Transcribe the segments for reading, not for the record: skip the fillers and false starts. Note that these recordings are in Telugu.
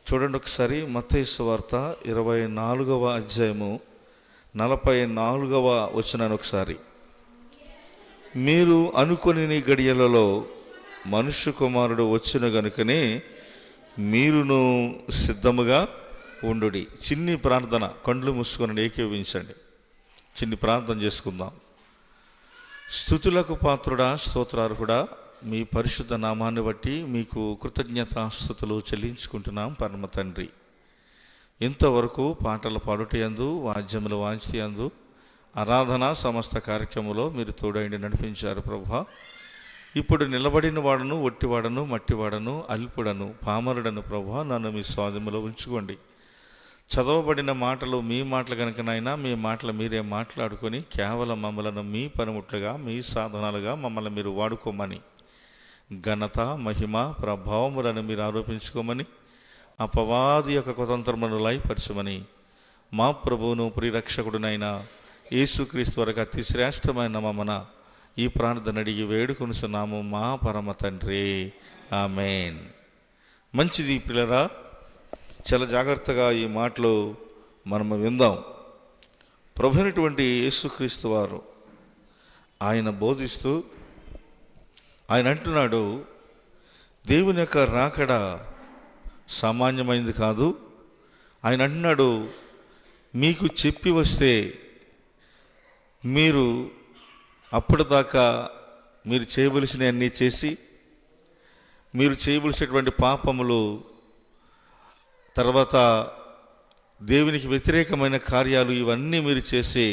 చూడండి ఒకసారి మత్తయి సువార్త 24వ అధ్యాయము 44వ వచనాన్ని ఒకసారి. మీరు అనుకొని గడియలలో మనుష్య కుమారుడు వచ్చిన గనుకనే మీరును సిద్ధముగా ఉండుడి. చిన్ని ప్రార్థన, కండ్లు మూసుకొని ఏకీవించండి. చిన్ని ప్రార్థన చేసుకుందాం. స్తుతులకు పాత్రుడా, స్తోత్రార్హుడా, మీ పరిశుద్ధ నామాన్ని బట్టి మీకు కృతజ్ఞతాస్తుతులు చెల్లించుకుంటున్నాం పరమ తండ్రి. ఇంతవరకు పాటలు పాడుటయందు, వాద్యములు వాంచియందు, ఆరాధన సమస్త కార్యక్రమంలో మీరు తోడైండి నడిపించారు ప్రభువా. ఇప్పుడు నిలబడిన వాడను, ఒట్టివాడను, మట్టివాడను, అల్పుడను, పామరుడను ప్రభువా, నన్ను మీ స్వాధీనంలో ఉంచుకోండి. చదవబడిన మాటలు మీ మాటలు కనుకనైనా మీ మాటలు మీరే మాట్లాడుకొని కేవలం మమ్మలను మీ పనిముట్లుగా, మీ సాధనాలుగా మమ్మల్ని మీరు వాడుకోమని, ఘనత, మహిమ, ప్రభావములను మీరు ఆరోపించుకోమని, అపవాది యొక్క కుతంత్రమును లయపరచమని మా ప్రభువును ప్రియరక్షకుడునైన యేసుక్రీస్తు వరకు అతి శ్రేష్టమైన మమ్మన ఈ ప్రార్థన అడిగి వేడుకొనుచున్నాము మా పరమ తండ్రి. ఆమేన్. మంచిది పిల్లరా, చాలా జాగ్రత్తగా ఈ మాటలు మనము విందాం. ప్రభువైనటువంటి యేసుక్రీస్తు వారు ఆయన బోధిస్తూ ఆయన అంటున్నాడు, దేవుని యొక్క రాకడ సామాన్యమైనది కాదు. ఆయన అంటున్నాడు, మీకు చెప్పి వస్తే మీరు అప్పటిదాకా మీరు చేయవలసినవన్నీ చేసి, మీరు చేయవలసినటువంటి పాపములు, తర్వాత దేవునికి వ్యతిరేకమైన కార్యాలు ఇవన్నీ మీరు చేసి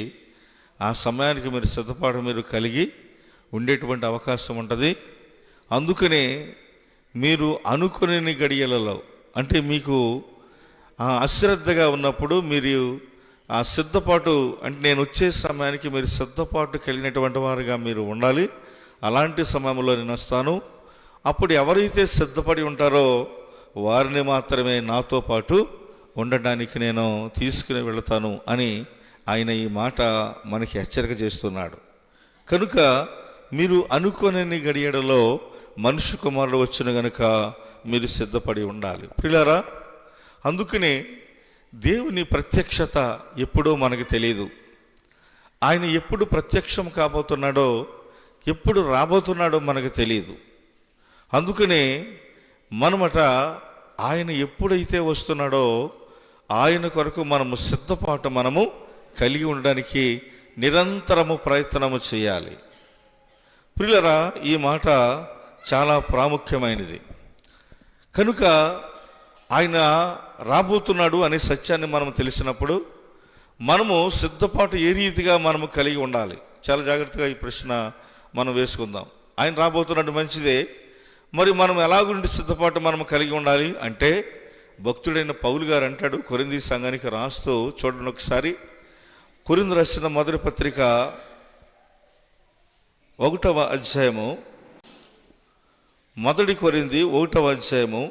ఆ సమయానికి మీరు సిద్ధపాటు మీరు కలిగి ఉండేటువంటి అవకాశం ఉంటుంది. అందుకనే మీరు అనుకునే గడియలలో, అంటే మీకు అశ్రద్ధగా ఉన్నప్పుడు మీరు ఆ సిద్ధపాటు, అంటే నేను వచ్చే సమయానికి మీరు సిద్ధపాటు కలిగినటువంటి వారుగా మీరు ఉండాలి. అలాంటి సమయంలో నేను వస్తాను. అప్పుడు ఎవరైతే సిద్ధపడి ఉంటారో వారిని మాత్రమే నాతో పాటు ఉండడానికి నేను తీసుకుని వెళతాను అని ఆయన ఈ మాట మనకి హెచ్చరిక చేస్తున్నాడు. కనుక మీరు అనుకోని గడియడలో మనుష్య కుమారుడు వచ్చిన గనుక మీరు సిద్ధపడి ఉండాలి ప్రియులారా. అందుకనే దేవుని ప్రత్యక్షత ఎప్పుడో మనకు తెలియదు. ఆయన ఎప్పుడు ప్రత్యక్షం కాబోతున్నాడో, ఎప్పుడు రాబోతున్నాడో మనకు తెలియదు. అందుకనే మనమట ఆయన ఎప్పుడైతే వస్తున్నాడో ఆయన కొరకు మనము సిద్ధపాటు మనము కలిగి ఉండడానికి నిరంతరము ప్రయత్నము చేయాలి. ప్రియులరా, ఈ మాట చాలా ప్రాముఖ్యమైనది. కనుక ఆయన రాబోతున్నాడు అనే సత్యాన్ని మనం తెలిసినప్పుడు మనము సిద్ధపాటు ఏ రీతిగా మనము కలిగి ఉండాలి. చాలా జాగ్రత్తగా ఈ ప్రశ్న మనం వేసుకుందాం. ఆయన రాబోతున్నాడు, మంచిదే. మరి మనం ఎలాగుండి సిద్ధపాటు మనం కలిగి ఉండాలి అంటే, భక్తుడైన పౌలు గారు అంటాడు కొరింథీ సంఘానికి రాస్తూ, చూడండి ఒకసారి. కొరింథీ రాసిన మొదటి పత్రిక 1వ అధ్యాయము, మొదటి కొరింథీ 1వ అధ్యాయము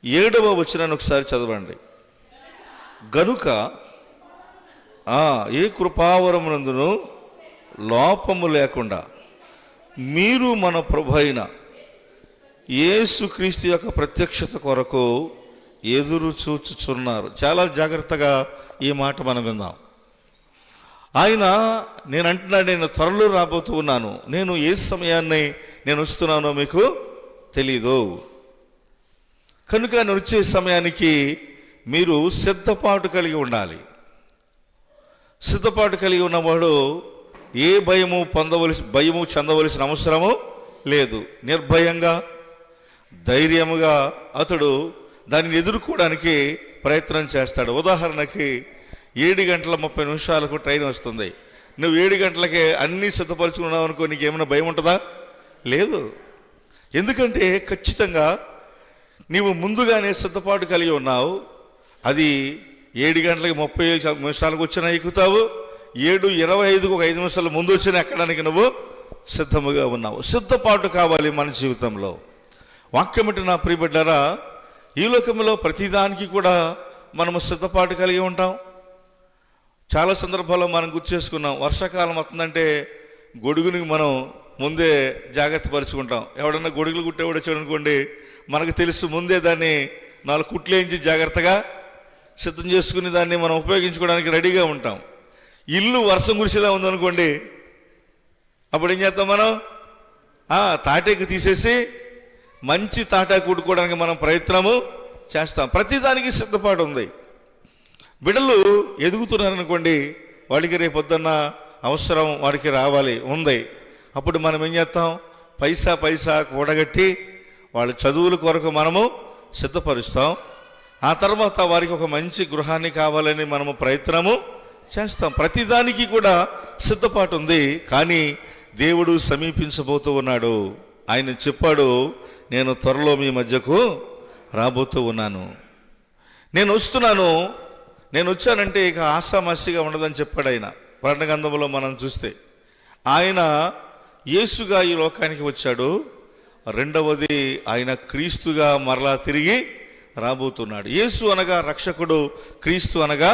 7వ వచనాన్ని ఒకసారి చదవండి. గనుక ఏ కృపావరమునందును లోపము లేకుండా మీరు మన ప్రభు అయిన యేసుక్రీస్తు యొక్క ప్రత్యక్షత కొరకు ఎదురు చూచుచున్నారు. చాలా జాగ్రత్తగా ఈ మాట మనం విందాం. ఆయన నేను అంటున్నాడు, నేను త్వరలో రాబోతూ ఉన్నాను, నేను ఏ సమయాన్ని నేను వస్తున్నానో మీకు తెలీదు. కనుక నేను వచ్చే సమయానికి మీరు సిద్ధపాటు కలిగి ఉండాలి. సిద్ధపాటు కలిగి ఉన్నవాడు ఏ భయము చెందవలసిన అవసరము లేదు. నిర్భయంగా, ధైర్యముగా అతడు దానిని ఎదుర్కోవడానికి ప్రయత్నం చేస్తాడు. ఉదాహరణకి 7:30 ట్రైన్ వస్తుంది. నువ్వు 7 గంటలకే అన్నీ సిద్ధపరచుకున్నావు అనుకో, నీకేమైనా భయం ఉంటుందా? లేదు. ఎందుకంటే ఖచ్చితంగా నీవు ముందుగానే సిద్ధపాటు కలిగి ఉన్నావు. అది 7:30 వచ్చినా ఎక్కుతావు, 7:25 ఒక 5 నిమిషాల ముందు వచ్చినా ఎక్కడానికి నువ్వు సిద్ధముగా ఉన్నావు. సిద్ధపాటు కావాలి మన జీవితంలో. వాక్యం అంటే నా ప్రియబిడ్డారా, ఈ లోకంలో ప్రతిదానికి కూడా మనము సిద్ధపాటు కలిగి ఉంటాం. చాలా సందర్భాల్లో మనం గుర్తు చేసుకున్నాం. వర్షాకాలం వస్తుందంటే గొడుగుని మనం ముందే జాగ్రత్త పరుచుకుంటాం. ఎవడన్నా గొడుగులు కుట్టేవాడు వచ్చాడు అనుకోండి, మనకు తెలుసు ముందే దాన్ని 4 కుట్లు వేయించి జాగ్రత్తగా సిద్ధం చేసుకుని దాన్ని మనం ఉపయోగించుకోవడానికి రెడీగా ఉంటాం. ఇల్లు వర్షం కురిసేలా ఉందనుకోండి, అప్పుడు ఏం చేస్తాం మనం? తాటాకు తీసేసి మంచి తాటాకు కుట్టుకోవడానికి మనం ప్రయత్నము చేస్తాం. ప్రతిదానికి సిద్ధపాటు ఉంది. బిడ్డలు ఎదుగుతున్నారనుకోండి, వాడికి రేపొద్దున్న అవసరం వాడికి రావాలి ఉంది. అప్పుడు మనం ఏం చేస్తాం? పైసా కూడగట్టి వాళ్ళ చదువుల కొరకు మనము సిద్ధపరుస్తాం. ఆ తర్వాత వారికి ఒక మంచి గృహాన్ని కావాలని మనము ప్రయత్నము చేస్తాం. ప్రతిదానికి కూడా సిద్ధపాటు ఉంది. కానీ దేవుడు సమీపించబోతూ ఉన్నాడు. ఆయన చెప్పాడు, నేను త్వరలో మీ మధ్యకు రాబోతూ ఉన్నాను, నేను వస్తున్నాను, నేను వచ్చానంటే ఇక ఆశామాసిగా ఉండదని చెప్పాడు ఆయన. ప్రకటన గ్రంథంలో మనం చూస్తే ఆయన యేసుగా ఈ లోకానికి వచ్చాడు. రెండవది ఆయన క్రీస్తుగా మరలా తిరిగి రాబోతున్నాడు. యేసు అనగా రక్షకుడు, క్రీస్తు అనగా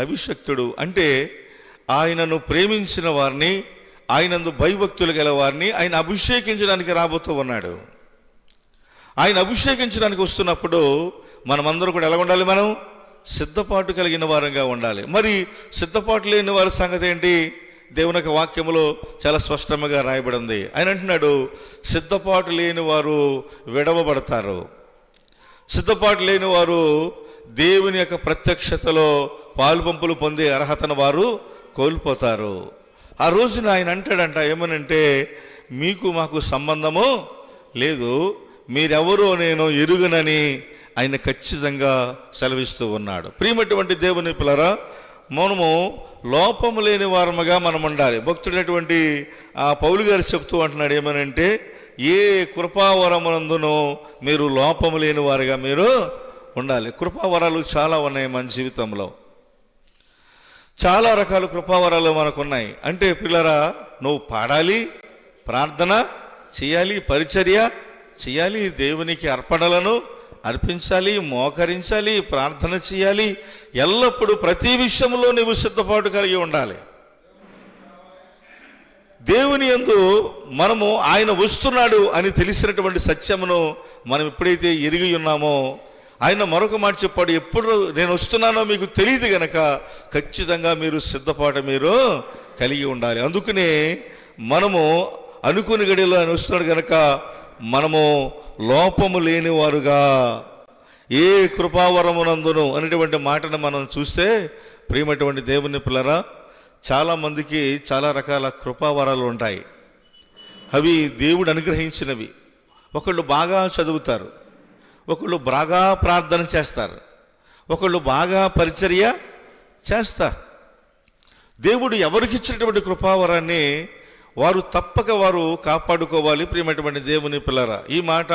అభిషక్తుడు. అంటే ఆయనను ప్రేమించిన వారిని, ఆయనందు భయభక్తులు గల వారిని ఆయన అభిషేకించడానికి రాబోతూ ఉన్నాడు. ఆయన అభిషేకించడానికి వస్తున్నప్పుడు మనమందరూ కూడా ఎలా ఉండాలి? మనం సిద్ధపాటు కలిగిన వారంగా ఉండాలి. మరి సిద్ధపాటు లేని వారి సంగతి ఏంటి? దేవుని యొక్క వాక్యములో చాలా స్పష్టంగా రాయబడింది. ఆయన అంటున్నాడు, సిద్ధపాటు లేని వారు విడవబడతారు, సిద్ధపాటు లేని వారు దేవుని యొక్క ప్రత్యక్షతలో పాలుపంపులు పొందే అర్హతను వారు కోల్పోతారు. ఆ రోజున ఆయన అంటాడంట, ఏమనంటే, మీకు మాకు సంబంధము లేదు, మీరెవరో నేను ఎరుగనని ఆయన ఖచ్చితంగా సెలవిస్తూ ఉన్నాడు. ప్రియమైనటువంటి దేవుని పిల్లరా, మనము లోపము లేని వారముగా మనం ఉండాలి. భక్తుడైనటువంటి పౌలు గారు చెప్తూ అంటున్నాడు, ఏమనంటే, ఏ కృపావరమునందునో మీరు లోపము లేని వారుగా మీరు ఉండాలి. కృపావరాలు చాలా ఉన్నాయి మన జీవితంలో, చాలా రకాల కృపావరాలు మనకున్నాయి. అంటే పిల్లరా, నువ్వు పాడాలి, ప్రార్థన చేయాలి, పరిచర్య చేయాలి, దేవునికి అర్పణలను అర్పించాలి, మోకరించాలి, ప్రార్థన చేయాలి. ఎల్లప్పుడూ ప్రతి విషయంలో నువ్వు సిద్ధపాటు కలిగి ఉండాలి. దేవుని యందు మనము ఆయన వస్తున్నాడు అని తెలిసినటువంటి సత్యమును మనం ఎప్పుడైతే ఎరిగి ఉన్నామో, ఆయన మరొక మాట చెప్పాడు, ఎప్పుడు నేను వస్తున్నానో మీకు తెలియదు గనక ఖచ్చితంగా మీరు సిద్ధపాటు మీరు కలిగి ఉండాలి. అందుకనే మనము అనుకుని గడిలో ఆయన వస్తున్నాడు గనక మనము లోపము లేని వారుగా ఏ కృపావరమునందును అనేటువంటి మాటను మనం చూస్తే, ప్రియమైనటువంటి దేవుని పిల్లరా, చాలామందికి చాలా రకాల కృపావరాలు ఉంటాయి. అవి దేవుడు అనుగ్రహించినవి. ఒకళ్ళు బాగా చదువుతారు, ఒకళ్ళు బాగా ప్రార్థన చేస్తారు, ఒకళ్ళు బాగా పరిచర్య చేస్తారు. దేవుడు ఎవరికి ఇచ్చినటువంటి కృపావరాన్ని వారు తప్పక వారు కాపాడుకోవాలి. ప్రియమైనటువంటి దేవుని పిల్లరా, ఈ మాట,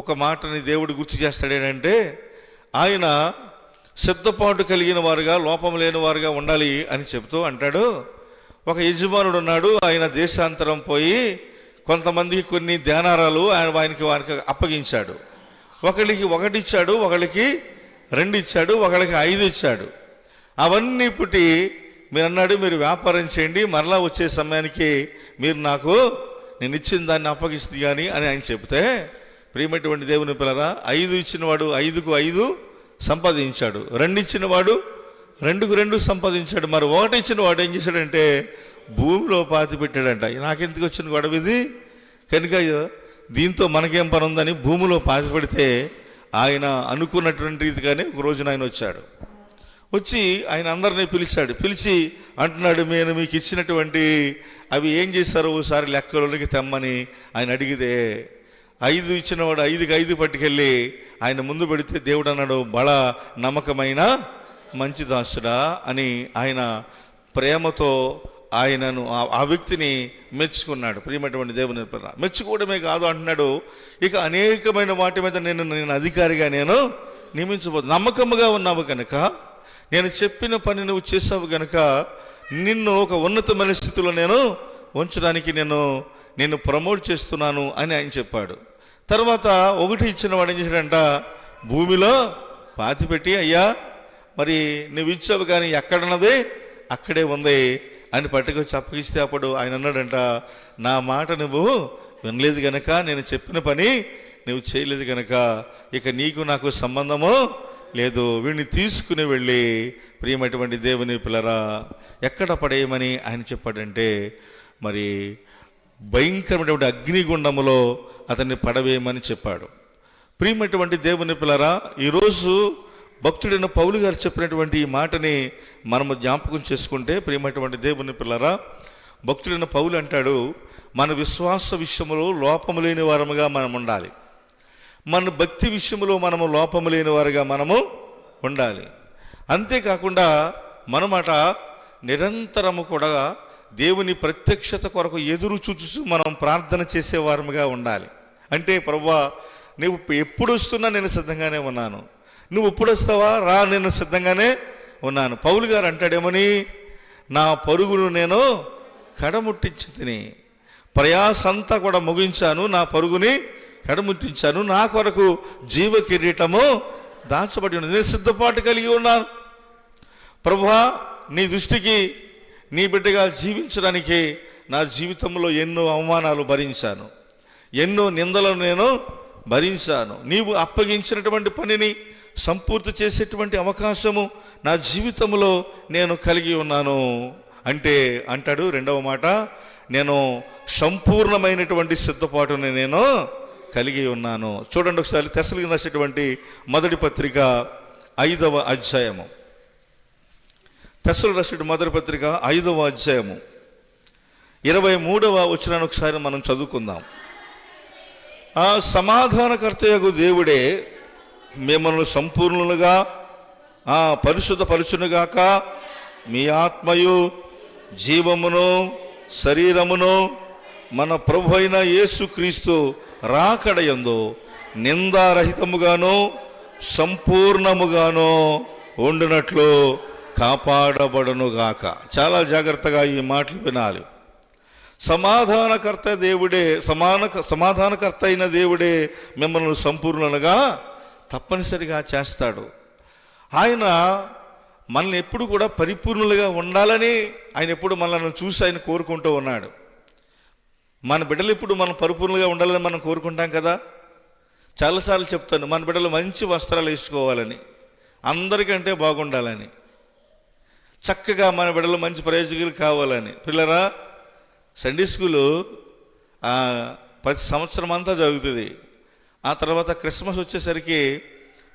ఒక మాటని దేవుడు గుర్తు చేస్తాడేనంటే, ఆయన సిద్ధపాటు కలిగిన వారుగా, లోపం లేని వారుగా ఉండాలి అని చెప్తూ అంటాడు. ఒక యజమానుడు ఉన్నాడు, ఆయన దేశాంతరం పోయి కొంతమందికి కొన్ని ధ్యానారాలు వారికి అప్పగించాడు. ఒకరికి 1 ఇచ్చాడు, ఒకరికి 2 ఇచ్చాడు, ఒకరికి 5 ఇచ్చాడు. అవన్నీ పుట్టి మీరు అన్నాడు, మీరు వ్యాపారం చేయండి, మరలా వచ్చే సమయానికి మీరు నాకు నేను ఇచ్చిన దాన్ని అప్పగిస్తుంది కానీ అని ఆయన చెబితే, ప్రియమైనటువంటి దేవుని పిల్లరా, 5 ఇచ్చినవాడు 5కు 5 సంపాదించాడు, 2 ఇచ్చినవాడు 2కు 2 సంపాదించాడు. మరి 1 ఇచ్చినవాడు ఏం చేశాడంటే భూమిలో పాతి పెట్టాడంట. నాకెందుకు వచ్చిన గొడవ ఇది, కనుక దీంతో మనకేం పని ఉందని భూమిలో పాతి పెడితే, ఆయన అనుకున్నటువంటి రీతిగానే ఒక రోజున ఆయన వచ్చాడు. వచ్చి ఆయన అందరినీ పిలిచి అంటున్నాడు, నేను మీకు ఇచ్చినటువంటి అవి ఏం చేశారో ఒకసారి లెక్కలోనికి తెమ్మని ఆయన అడిగితే, 5 ఇచ్చినవాడు 5కి 5 పట్టుకెళ్ళి ఆయన ముందు పెడితే దేవుడు అన్నాడు, బల నమ్మకమైన మంచి దాసుడా అని ఆయన ప్రేమతో ఆయనను ఆ వ్యక్తిని మెచ్చుకున్నాడు. ప్రియమైనటువంటి దేవుని పిల్ల, మెచ్చుకోవడమే కాదు అంటున్నాడు, ఇక అనేకమైన వాటి మీద నేను అధికారిగా నేను నియమించబోదు. నమ్మకముగా ఉన్నావు కనుక, నేను చెప్పిన పని నువ్వు చేసావు కనుక నిన్ను ఒక ఉన్నతమైన స్థితిలో నేను ఉంచడానికి నేను ప్రమోట్ చేస్తున్నాను అని ఆయన చెప్పాడు. తర్వాత 1 ఇచ్చిన వాడు ఏం చేశాడంట, భూమిలో పాతిపెట్టి, అయ్యా మరి నువ్వు ఇచ్చావు కానీ ఎక్కడున్నది అక్కడే ఉంది అని పట్టుకొచ్చి అప్పగిస్తే, అప్పుడు ఆయన అన్నాడంట, నా మాట నువ్వు వినలేదు కనుక నేను చెప్పిన పని నువ్వు చేయలేదు కనుక ఇక నీకు నాకు సంబంధము లేదు, వీడిని తీసుకుని వెళ్ళి ప్రియమైనటువంటి దేవుని పిల్లరా ఎక్కడ పడేయమని ఆయన చెప్పాడంటే మరి భయంకరమైనటువంటి అగ్నిగుండములో అతన్ని పడవేయమని చెప్పాడు. ప్రియమైనటువంటి దేవుని పిల్లరా ఈరోజు భక్తుడైన పౌలు గారు చెప్పినటువంటి ఈ మాటని మనము జ్ఞాపకం చేసుకుంటే ప్రియమైనటువంటి దేవుని పిల్లరా భక్తుడైన పౌలు అంటాడు, మన విశ్వాస విషయంలో లోపము లేని వారముగా మనం ఉండాలి, మన భక్తి విషయంలో మనము లోపము లేని వారుగా మనము ఉండాలి. అంతేకాకుండా మనమాట నిరంతరము కూడా దేవుని ప్రత్యక్షత కొరకు ఎదురు చూచు మనం ప్రార్థన చేసేవారముగా ఉండాలి. అంటే ప్రభువా నువ్వు ఎప్పుడు వస్తున్నా నేను సిద్ధంగానే ఉన్నాను, నువ్వు ఎప్పుడు వస్తావా రా, నేను సిద్ధంగానే ఉన్నాను. పౌలు గారు అంటాడేమని, నా పరుగును నేను కడముట్టించి తిని ప్రయాసంతా కూడా ముగించాను, నా పరుగుని కడముట్టించాను, నా కొరకు జీవ కిరీటము దాచబడి ఉన్నది, నేను సిద్ధపాటు కలిగి ఉన్నాను. ప్రభువా నీ దృష్టికి నీ బిడ్డగా జీవించడానికి నా జీవితంలో ఎన్నో అవమానాలు భరించాను, ఎన్నో నిందలను నేను భరించాను, నీవు అప్పగించినటువంటి పనిని సంపూర్తి చేసేటువంటి అవకాశము నా జీవితంలో నేను కలిగి ఉన్నాను అంటే అంటాడు. రెండవ మాట, నేను సంపూర్ణమైనటువంటి సిద్ధపాటుని నేను కలిగి ఉన్నాను. చూడండి ఒకసారి తెస్సలోనికీయులకు రాసినటువంటి మొదటి పత్రిక 5వ అధ్యాయము, తెస్సలోనికీయులకు రాసిన మొదటి పత్రిక 5వ అధ్యాయము 23వ వచనాన్ని ఒకసారి మనం చదువుకుందాం. ఆ సమాధానకర్తయగు దేవుడే మిమ్మల్ని సంపూర్ణులుగా పరిశుద్ధపరచునుగాక, మీ ఆత్మయు జీవమును శరీరమును మన ప్రభు అయిన యేసుక్రీస్తు రాకడయందు నిందారహితముగాను సంపూర్ణముగాను ఉండునట్లు కాపాడబడునుగాక. చాలా జాగ్రత్తగా ఈ మాటలు వినాలి. సమాధానకర్త దేవుడే, సమాధానకర్త అయిన దేవుడే మిమ్మల్ని సంపూర్ణులుగా తప్పనిసరిగా చేస్తాడు. ఆయన మనల్ని ఎప్పుడు కూడా పరిపూర్ణులుగా ఉండాలని ఆయన ఎప్పుడు మనల్ని చూసి ఆయన కోరుకుంటూ ఉన్నాడు. మన బిడ్డలు ఇప్పుడు మనం పరిపూర్ణంగా ఉండాలని మనం కోరుకుంటాం కదా. చాలాసార్లు చెప్తాను, మన బిడ్డలు మంచి వస్త్రాలు వేసుకోవాలని, అందరికంటే బాగుండాలని, చక్కగా మన బిడ్డలు మంచి ప్రయోజకులు కావాలని. పిల్లరా సండే స్కూలు ప్రతి సంవత్సరం అంతా జరుగుతుంది. ఆ తర్వాత క్రిస్మస్ వచ్చేసరికి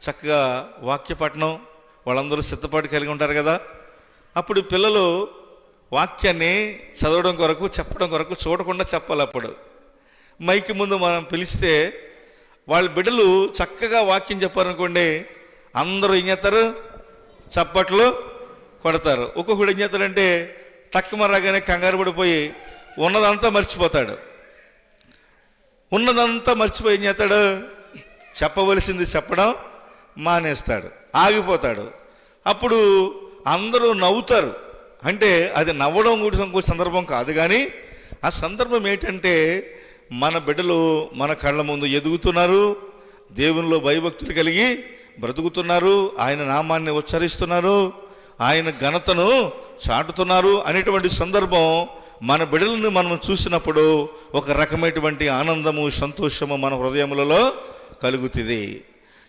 చక్కగా వాక్యపఠనం వాళ్ళందరూ సిద్ధపాటు కలిగి ఉంటారు కదా. అప్పుడు పిల్లలు వాక్యాన్ని చదవడం కొరకు చెప్పడం కొరకు చూడకుండా చెప్పాలి. అప్పుడు మైకి ముందు మనం పిలిస్తే వాళ్ళ బిడ్డలు చక్కగా వాక్యం చెప్పారనుకోండి, అందరూ ఏం చేస్తారు, చప్పట్లు కొడతారు. ఒక్కొక్కడు ఏం చేస్తాడంటే టక్కుమరాగానే కంగారు పడిపోయి ఉన్నదంతా మర్చిపోతాడు. ఉన్నదంతా మర్చిపోయి ఏం చేస్తాడు, చెప్పవలసింది చెప్పడం మానేస్తాడు, ఆగిపోతాడు. అప్పుడు అందరూ నవ్వుతారు. అంటే అది నవ్వడం కూడా సందర్భం కాదు, కానీ ఆ సందర్భం ఏంటంటే మన బిడ్డలు మన కళ్ళ ముందు ఎదుగుతున్నారు, దేవునిలో భయభక్తులు కలిగి బ్రతుకుతున్నారు, ఆయన నామాన్ని ఉచ్చరిస్తున్నారు, ఆయన ఘనతను చాటుతున్నారు అనేటువంటి సందర్భం మన బిడ్డలను మనం చూసినప్పుడు ఒక రకమైనటువంటి ఆనందము సంతోషము మన హృదయములలో కలుగుతుంది.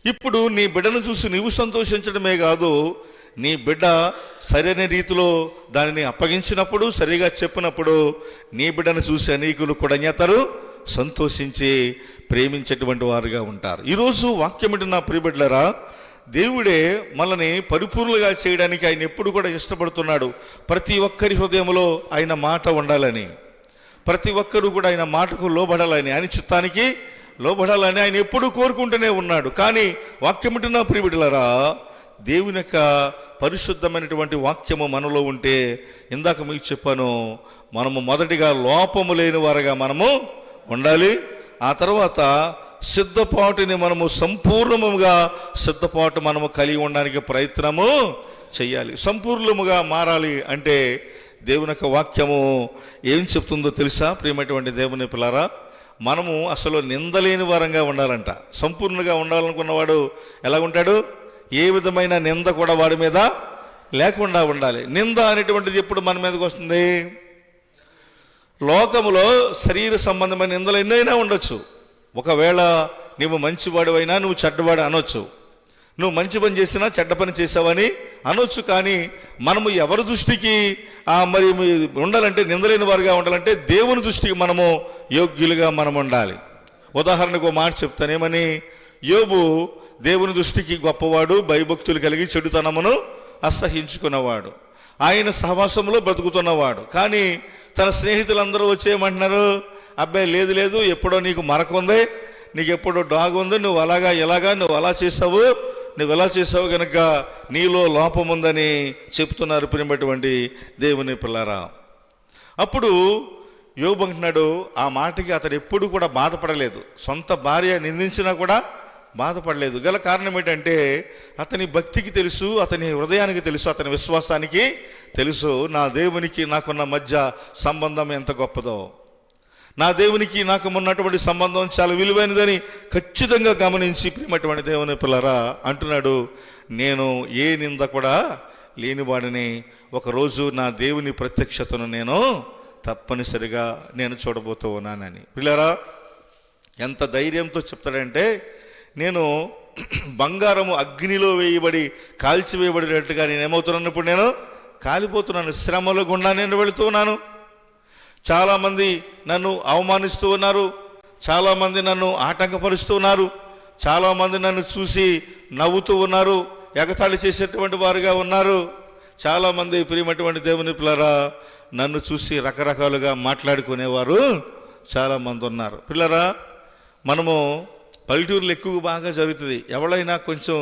ఇప్పుడు నీ బిడ్డను చూసి నీవు సంతోషించడమే కాదు, నీ బిడ్డ సరైన రీతిలో దానిని అప్పగించినప్పుడు, సరిగా చెప్పినప్పుడు నీ బిడ్డను చూసి అనేకులు కూడా చేస్తారు, సంతోషించి ప్రేమించేటువంటి వారుగా ఉంటారు. ఈరోజు వాక్యం ఏంటి నా ప్రియబిడ్డలారా, దేవుడే మనల్ని పరిపూర్ణంగా చేయడానికి ఆయన ఎప్పుడు కూడా ఇష్టపడుతున్నాడు. ప్రతి ఒక్కరి హృదయంలో ఆయన మాట ఉండాలని, ప్రతి ఒక్కరూ కూడా ఆయన మాటకు లోబడాలని, ఆయన చిత్తానికి లోబడాలని ఆయన ఎప్పుడూ కోరుకుంటూనే ఉన్నాడు. కానీ వాక్యం ఏంటి నా ప్రియబిడ్డలారా, దేవుని యొక్క పరిశుద్ధమైనటువంటి వాక్యము మనలో ఉంటే, ఇందాక మీకు చెప్పాను, మనము మొదటిగా లోపము లేని వారుగా మనము ఉండాలి. ఆ తర్వాత సిద్ధపాటుని మనము సంపూర్ణముగా సిద్ధపాటు మనము కలిగి ఉండడానికి ప్రయత్నము చెయ్యాలి. సంపూర్ణముగా మారాలి అంటే దేవుని యొక్క వాక్యము ఏం చెప్తుందో తెలుసా ప్రియమైనటువంటి దేవుని పిల్లారా? మనము అసలు నిందలేని వారంగా ఉండాలంట. సంపూర్ణంగా ఉండాలనుకున్నవాడు ఎలా ఉంటాడు? ఏ విధమైన నింద కూడా వాడి మీద లేకుండా ఉండాలి. నింద అనేటువంటిది ఎప్పుడు మన మీదకి వస్తుంది? లోకములో శరీర సంబంధమైన నిందలు ఎన్నైనా ఉండొచ్చు. ఒకవేళ నువ్వు మంచివాడివైనా నువ్వు చెడ్డవాడు అనొచ్చు, నువ్వు మంచి పని చేసినా చెడ్డ పని చేసావని అనొచ్చు. కానీ మనము ఎవరి దృష్టికి మరి ఉండాలంటే, నిందలేని వారుగా ఉండాలంటే దేవుని దృష్టికి మనము యోగ్యులుగా మనం ఉండాలి. ఉదాహరణకు మాట చెప్తానేమని, యోబు దేవుని దృష్టికి గొప్పవాడు, భయభక్తులు కలిగి చెడుతనమును అసహించుకున్నవాడు, ఆయన సహవాసంలో బ్రతుకుతున్నవాడు. కానీ తన స్నేహితులందరూ వచ్చేయమంటున్నారు, అబ్బాయి లేదు లేదు, ఎప్పుడో నీకు మరక ఉంది, నీకు ఎప్పుడో డాగ్ ఉంది, నువ్వు అలాగా ఇలాగా నువ్వు అలా చేసావు, నువ్వు ఎలా చేసావు కనుక నీలో లోపం ఉందని చెప్తున్నారు ప్రియమైనటువంటి దేవుని పిల్లారా. అప్పుడు యోబు అంటున్నాడు, ఆ మాటకి అతడు ఎప్పుడు కూడా బాధపడలేదు, సొంత భార్య నిందించినా కూడా బాధపడలేదు. గల కారణం ఏంటంటే అతని భక్తికి తెలుసు, అతని హృదయానికి తెలుసు, అతని విశ్వాసానికి తెలుసు, నా దేవునికి నాకున్న మధ్య సంబంధం ఎంత గొప్పదో, నా దేవునికి నాకు ఉన్నటువంటి సంబంధం చాలా విలువైనదని ఖచ్చితంగా గమనించి ప్రియమైనటువంటి దేవుని పిల్లరా అంటున్నాడు, నేను ఏ నింద కూడా లేనివాడిని, ఒకరోజు నా దేవుని ప్రత్యక్షతను నేను తప్పనిసరిగా నేను చూడబోతూ ఉన్నానని. పిల్లరా, ఎంత ధైర్యంతో చెప్తాడంటే, నేను బంగారము అగ్నిలో వేయబడి కాల్చివేయబడినట్టుగా నేను ఏమవుతున్నాను, ఇప్పుడు నేను కాలిపోతున్నాను, శ్రమల గుండా నేను వెళుతూ ఉన్నాను. చాలామంది నన్ను అవమానిస్తూ ఉన్నారు, చాలామంది నన్ను ఆటంకపరుస్తూ ఉన్నారు, చాలామంది నన్ను చూసి నవ్వుతూ ఉన్నారు, ఎగతాళి చేసేటువంటి వారుగా ఉన్నారు. చాలామంది ప్రియమైనటువంటి దేవుని పిల్లరా నన్ను చూసి రకరకాలుగా మాట్లాడుకునేవారు చాలామంది ఉన్నారు. పిల్లరా, మనము పల్లెటూరులో ఎక్కువ బాగా జరుగుతుంది. ఎవరైనా కొంచెం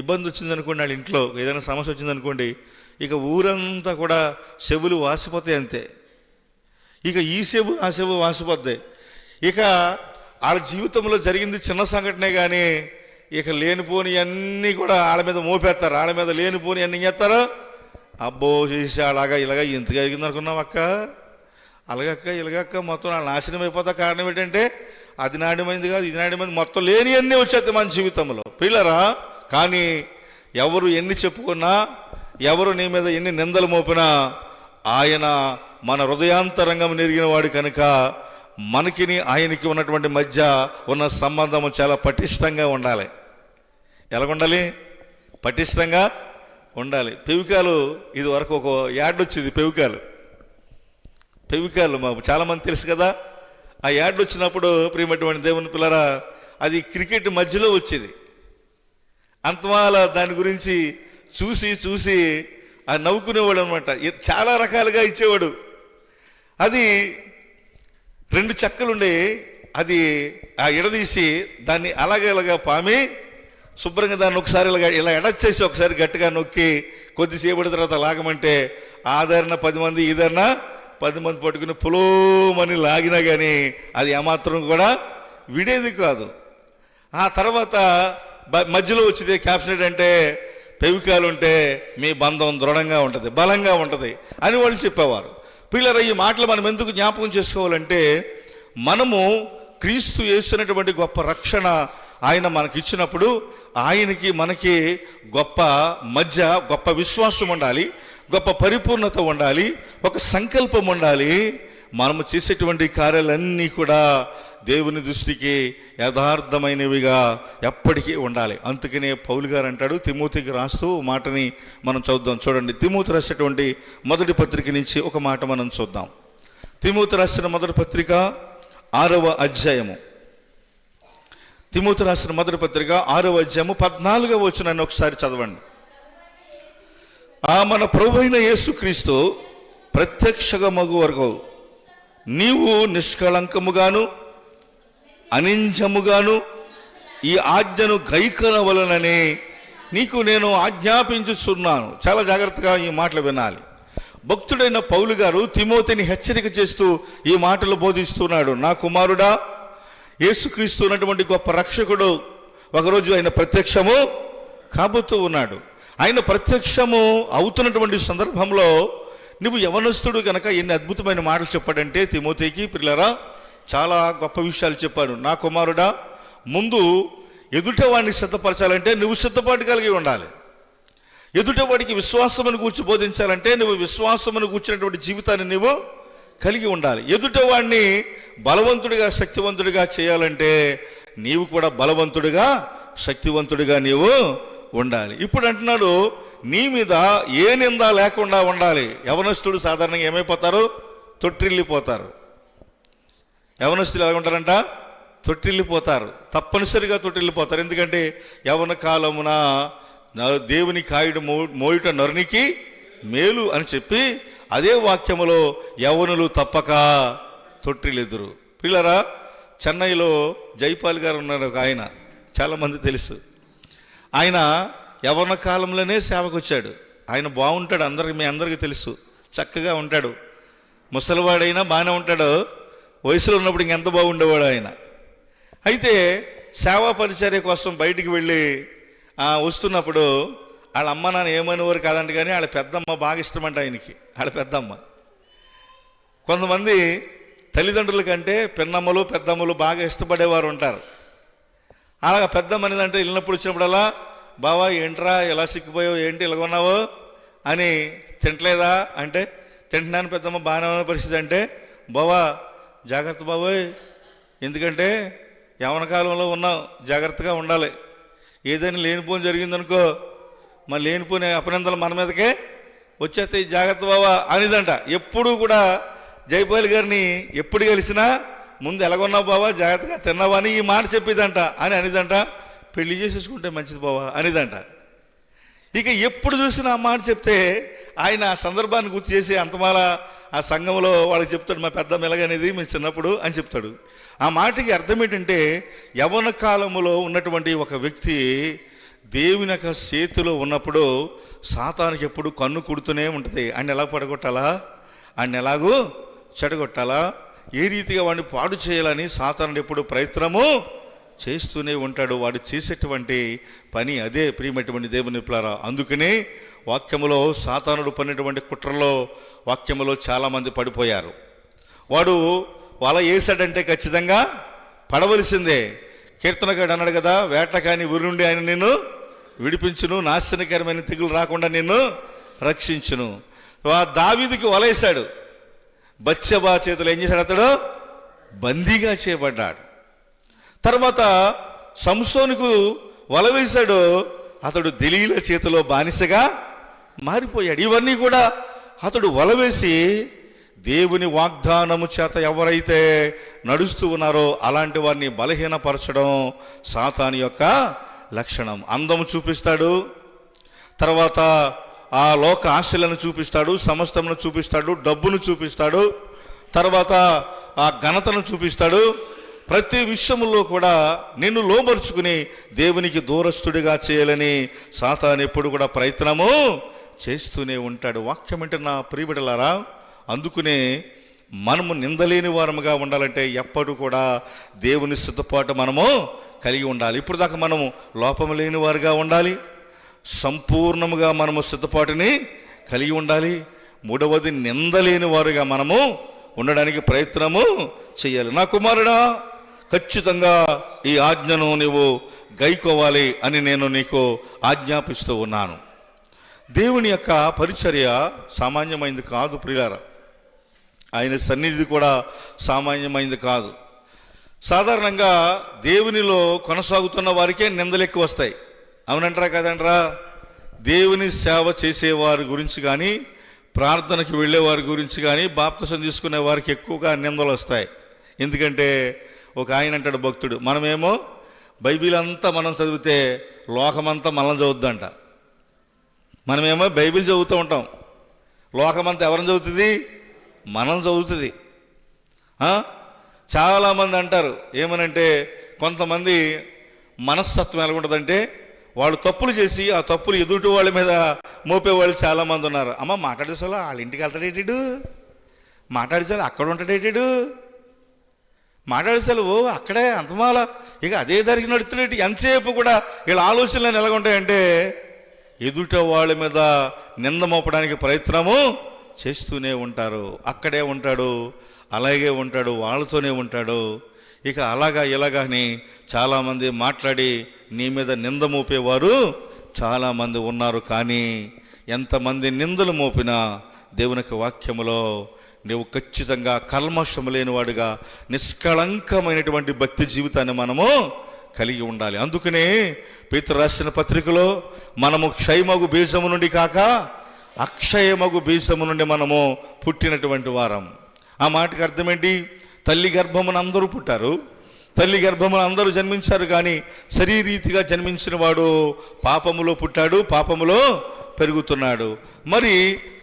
ఇబ్బంది వచ్చిందనుకోండి, వాళ్ళ ఇంట్లో ఏదైనా సమస్య వచ్చిందనుకోండి, ఇక ఊరంతా కూడా చెవులు వాసిపోతాయి అంతే. ఇక ఈ చెవు ఆ చెవు వాసిపోద్ది. ఇక వాళ్ళ జీవితంలో జరిగింది చిన్న సంఘటనే కానీ ఇక లేనిపోని అన్నీ కూడా వాళ్ళ మీద మోపేస్తారు. వాళ్ళ మీద లేనిపోని అన్నీ చేస్తారు. అబ్బో చేసి అలాగా ఇలాగా ఇంత జరిగింది అనుకున్నాం అక్క, అలాగక్క ఇలాగక్క మొత్తం వాళ్ళ నాశనం అయిపోతా. కారణం ఏంటంటే అది నాణ్యమైంది కాదు, ఇది నాణ్యమైంది, మొత్తం లేని అన్నీ వచ్చేస్తాయి మన జీవితంలో పిల్లరా. కానీ ఎవరు ఎన్ని చెప్పుకున్నా, ఎవరు నీ మీద ఎన్ని నిందలు మోపినా, ఆయన మన హృదయాంతరంగం నెరిగిన వాడు కనుక మనకిని ఆయనకి ఉన్నటువంటి మధ్య ఉన్న సంబంధం చాలా పటిష్టంగా ఉండాలి. ఎలాగుండాలి? పటిష్టంగా ఉండాలి. పెవికాలు ఇది వరకు ఒక యాడ్ వచ్చింది, పెవికాలు మాకు చాలామంది తెలుసు కదా. ఆ యాడ్ వచ్చినప్పుడు ప్రియమైనటువంటి దేవుని పిల్లరా, అది క్రికెట్ మధ్యలో వచ్చేది. అంతమాల దాని గురించి చూసి చూసి ఆ నవ్వుకునేవాడు అనమాట. చాలా రకాలుగా ఇచ్చేవాడు. అది 2 చెక్కలుండే, అది ఆ ఎడదీసి దాన్ని అలాగే ఇలాగా పామి శుభ్రంగా దాన్ని ఒకసారి ఇలా ఎడచేసి ఒకసారి గట్టిగా నొక్కి కొద్దిసేపటి తర్వాత లాగమంటే ఆదరణ 10 మంది, ఈదరణ 10 మంది పట్టుకుని పులోమని లాగినా కానీ అది ఏమాత్రం కూడా విడేది కాదు. ఆ తర్వాత మధ్యలో వచ్చింది క్యాప్షన్ అంటే, పెవికాలు ఉంటే మీ బంధం దృఢంగా ఉంటుంది, బలంగా ఉంటుంది అని వాళ్ళు చెప్పేవారు. పిల్లల ఈ మాటలు మనం ఎందుకు జ్ఞాపకం చేసుకోవాలంటే, మనము క్రీస్తు యేసునటువంటి గొప్ప రక్షణ ఆయన మనకి ఇచ్చినప్పుడు ఆయనకి మనకి గొప్ప మధ్య గొప్ప విశ్వాసం ఉండాలి, గొప్ప పరిపూర్ణత ఉండాలి, ఒక సంకల్పం ఉండాలి. మనము చేసేటువంటి కార్యాలన్నీ కూడా దేవుని దృష్టికి యథార్థమైనవిగా ఎప్పటికీ ఉండాలి. అందుకనే పౌలు గారు అంటాడు, తిమోతికి రాస్తూ మాటని మనం చదువుదాం. చూడండి, తిమోతి రాసినటువంటి మొదటి పత్రిక నుంచి ఒక మాట మనం చూద్దాం. తిమోతి రాసిన మొదటి పత్రిక 6వ అధ్యాయము, తిమోతి రాసిన మొదటి పత్రిక 6వ అధ్యాయము 14వ వచనాన్ని ఒకసారి చదవండి. మన ప్రభువైన యేసుక్రీస్తు ప్రత్యక్షగా మగు వరకు నీవు నిష్కళంకముగాను అనింజముగాను ఈ ఆజ్ఞను గైకొనవలెనని నీకు నేను ఆజ్ఞాపించుచున్నాను. చాలా జాగ్రత్తగా ఈ మాటలు వినాలి. భక్తుడైన పౌలు గారు తిమోతిని హెచ్చరిక చేస్తూ ఈ మాటలు బోధిస్తున్నాడు. నా కుమారుడా, యేసుక్రీస్తు ఉన్నటువంటి గొప్ప రక్షకుడు ఒకరోజు ఆయన ప్రత్యక్షము కాబోతూ ఉన్నాడు. ఆయన ప్రత్యక్షము అవుతున్నటువంటి సందర్భంలో నువ్వు యవనస్తుడు కనుక ఎన్ని అద్భుతమైన మాటలు చెప్పాడంటే తిమోతికి, పిల్లరా, చాలా గొప్ప విషయాలు చెప్పాడు. నా కుమారుడా, ముందు ఎదుటవాడిని సిద్ధపరచాలంటే నువ్వు సిద్ధపాటు కలిగి ఉండాలి. ఎదుటవాడికి విశ్వాసమును గూర్చి బోధించాలంటే నువ్వు విశ్వాసమును గూర్చినటువంటి జీవితాన్ని నువ్వు కలిగి ఉండాలి. ఎదుటవాడిని బలవంతుడిగా శక్తివంతుడిగా చేయాలంటే నీవు కూడా బలవంతుడిగా శక్తివంతుడిగా నీవు ఉండాలి. ఇప్పుడు అంటున్నాడు, నీ మీద ఏ నింద లేకుండా ఉండాలి. యవనస్తుడు సాధారణంగా ఏమైపోతారు? తొట్టిల్లిపోతారు. యవనస్తులు ఎలా ఉంటారంట? తొట్టిల్లిపోతారు. తప్పనిసరిగా తొట్టిల్లిపోతారు. ఎందుకంటే యవన కాలమున దేవుని కాయుడు మోయుట నరునికి మేలు అని చెప్పి అదే వాక్యములో యవనులు తప్పక తొట్టిల్లుదురు. పిల్లరా, చెన్నైలో జైపాల్ గారు ఉన్నారు ఒక ఆయన, చాలామంది తెలుసు. ఆయన యవన కాలంలోనే సేవకు వచ్చాడు. ఆయన బాగుంటాడు, మీ అందరికీ తెలుసు, చక్కగా ఉంటాడు. ముసలివాడైనా బాగానే ఉంటాడు. వయసులో ఉన్నప్పుడు ఇంకెంత బాగుండేవాడు ఆయన. అయితే సేవా పరిచర్య కోసం బయటికి వెళ్ళి వస్తున్నప్పుడు వాళ్ళ అమ్మ నాన్న ఏమనేవారు కాదంట, కానీ వాళ్ళ పెద్దమ్మ బాగా ఇష్టమంట ఆయనకి. వాళ్ళ పెద్దమ్మ, కొంతమంది తల్లిదండ్రుల కంటే పిన్నమ్మలు పెద్దమ్మలు బాగా ఇష్టపడేవారు ఉంటారు. అలాగ పెద్దమ్మ అనేదంటే వెళ్ళినప్పుడు వచ్చినప్పుడల్లా, బావా ఏంట్రా ఎలా సిక్కిపోయావు, ఏంటి ఇలాగొన్నావు అని, తింటలేదా అంటే తింటున్నాను పెద్దమ్మ, బాగానే ఉన్న పరిస్థితి అంటే, బావా జాగ్రత్త బాబోయ్, ఎందుకంటే యవన కాలంలో ఉన్నావు, జాగ్రత్తగా ఉండాలి. ఏదైనా లేనిపోని జరిగిందనుకో, మరి లేనిపోని అపనిందలు మన మీదకే వచ్చేస్తాయి, జాగ్రత్త బావా అనేదంట. ఎప్పుడు కూడా జైపాల్ గారిని ఎప్పుడు కలిసినా ముందు ఎలాగొన్నావు బావా, జాగ్రత్తగా తిన్నావా అని ఈ మాట చెప్పేదంట. అనేదంట, పెళ్లి చేసేసుకుంటే మంచిది బావా అనేదంట. ఇక ఎప్పుడు చూసినా ఆ మాట చెప్తే ఆయన ఆ సందర్భాన్ని గుర్తు చేసి అంతమాల ఆ సంఘంలో వాళ్ళకి చెప్తాడు, మా పెద్దమ్మ ఎలాగనేది మేము చిన్నప్పుడు అని చెప్తాడు. ఆ మాటకి అర్థం ఏంటంటే, యవన కాలములో ఉన్నటువంటి ఒక వ్యక్తి దేవుని యొక్క చేతిలో ఉన్నప్పుడు సాతానికి ఎప్పుడు కన్ను కుడుతూనే ఉంటుంది. ఆయన ఎలా పడగొట్టాలా, ఆయన ఎలాగూ చెడగొట్టాలా, ఏ రీతిగా వాడిని పాడు చేయాలని సాతానుడు ఎప్పుడు ప్రయత్నము చేస్తూనే ఉంటాడు. వాడు చేసేటువంటి పని అదే. ప్రియమైనటువంటి దేవుని పిల్లరా, అందుకనే వాక్యములో సాతానుడు పడినటువంటి కుట్రలో వాక్యములో చాలామంది పడిపోయారు. వాడు వల వేసాడంటే ఖచ్చితంగా పడవలసిందే. కీర్తనగాడు అన్నాడు కదా, వేటకాని ఊరి నుండి ఆయన నిన్ను విడిపించును, నాశనకరమైన తెగులు రాకుండా నిన్ను రక్షించును. దావీదుకి వలేశాడు, బత్షెబా చేతులు ఏం చేశాడు? అతడు బందీగా చేయబడ్డాడు. తర్వాత సంసోనుకు వల వేశాడు, అతడు దెలీలా చేతిలో బానిసగా మారిపోయాడు. ఇవన్నీ కూడా అతడు వలవేసి దేవుని వాగ్దానము చేత ఎవరైతే నడుస్తూ ఉన్నారో అలాంటి వారిని బలహీనపరచడం సాతాను యొక్క లక్షణం. అందము చూపిస్తాడు, తర్వాత ఆ లోక ఆశలను చూపిస్తాడు, సమస్తమును చూపిస్తాడు, డబ్బును చూపిస్తాడు, తర్వాత ఆ ఘనతను చూపిస్తాడు. ప్రతి విషయంలో కూడా నిన్ను లోబరుచుకుని దేవునికి దూరస్తుడిగా చేయాలని సాతాను ఎప్పుడు కూడా ప్రయత్నము చేస్తూనే ఉంటాడు. వాక్యం అంటే నా ప్రియబిడ్డలారా, అందుకునే మనము నిందలేని వారముగా ఉండాలంటే ఎప్పుడు కూడా దేవుని సిద్ధపాటు మనము కలిగి ఉండాలి. ఇప్పుడు దాకా మనము లోపము లేని వారుగా ఉండాలి, సంపూర్ణముగా మనము సిద్ధపాటుని కలిగి ఉండాలి. మూడవది, నిందలేని వారుగా మనము ఉండడానికి ప్రయత్నము చేయాలి. నా కుమారుడా, ఖచ్చితంగా ఈ ఆజ్ఞను నీవు గైకోవాలి అని నేను నీకు ఆజ్ఞాపిస్తూ ఉన్నాను. దేవుని యొక్క పరిచర్య సామాన్యమైంది కాదు ప్రియులారా. ఆయన సన్నిధి కూడా సామాన్యమైంది కాదు. సాధారణంగా దేవునిలో కొనసాగుతున్న వారికే నిందలు ఎక్కువ వస్తాయి. అవునంటారా కదంటారా? దేవుని సేవ చేసేవారి గురించి కానీ, ప్రార్థనకి వెళ్ళేవారి గురించి కానీ, బాప్తిసం తీసుకునే వారికి ఎక్కువగా నిందలు వస్తాయి. ఎందుకంటే ఒక ఆయన అంటాడు భక్తుడు, మనమేమో బైబిల్ అంతా మనం చదివితే లోకమంతా మనం చదువుద్దంట. మనమేమో బైబిల్ చదువుతూ ఉంటాం, లోకమంతా ఎవరిని చదువుతుంది? మనం చదువుతుంది. చాలామంది అంటారు ఏమనంటే, కొంతమంది మనస్తత్వం ఎలా ఉంటుందంటే, వాళ్ళు తప్పులు చేసి ఆ తప్పులు ఎదుటి వాళ్ళ మీద మోపేవాళ్ళు చాలామంది ఉన్నారు. అమ్మ మాట్లాడేసాలో వాళ్ళ ఇంటికి వెళ్తాడేటాడు, మాట్లాడేసాలు అక్కడ ఉంటాడేటాడు, మాట్లాడేసాలు ఓ అక్కడే అంతమాల ఇక అదే దారికి నడుతున్నాడు. ఎంతసేపు కూడా వీళ్ళ ఆలోచనలు ఎలాగుంటాయంటే, ఎదుట వాళ్ళ మీద నింద మోపడానికి ప్రయత్నము చేస్తూనే ఉంటారు. అక్కడే ఉంటాడు, అలాగే ఉంటాడు, వాళ్ళతోనే ఉంటాడు. ఇక అలాగా ఇలాగని చాలామంది మాట్లాడి నీ మీద నింద మోపేవారు చాలామంది ఉన్నారు. కానీ ఎంతమంది నిందలు మోపినా దేవుని యొక్క వాక్యములో నువ్వు ఖచ్చితంగా కల్మషము లేనివాడుగా నిష్కళంకమైనటువంటి భక్తి జీవితాన్ని మనము కలిగి ఉండాలి. అందుకనే పేతురు రాసిన పత్రికలో మనము క్షయమగు బీజము నుండి కాక అక్షయమగు బీజము నుండి మనము పుట్టినటువంటి వారం. ఆ మాటకి అర్థం ఏంటి? తల్లి గర్భమున అందరూ పుట్టారు, తల్లి గర్భమున అందరూ జన్మించారు, కానీ శరీరీతిగా జన్మించిన వాడు పాపములో పుట్టాడు, పాపములో పెరుగుతున్నాడు. మరి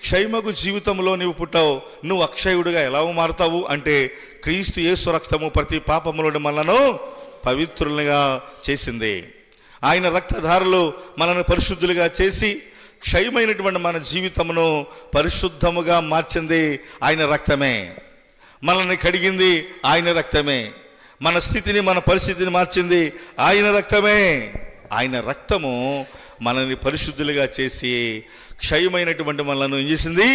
క్షయమగు జీవితంలో నీవు పుట్టావు, నువ్వు అక్షయుడిగా ఎలా మారుతావు అంటే క్రీస్తు యేసు రక్తము ప్రతి పాపములోని మనలను పవిత్రులుగా చేసింది. ఆయన రక్తధారలు మనల్ని పరిశుద్ధులుగా చేసి క్షయమైనటువంటి మన జీవితమును పరిశుద్ధముగా మార్చింది ఆయన రక్తమే. మనల్ని కడిగింది ఆయన రక్తమే. మన స్థితిని, మన పరిస్థితిని మార్చింది ఆయన రక్తమే. ఆయన రక్తము మనల్ని పరిశుద్ధులుగా చేసి క్షయమైనటువంటి మనలను ఏం చేసింది?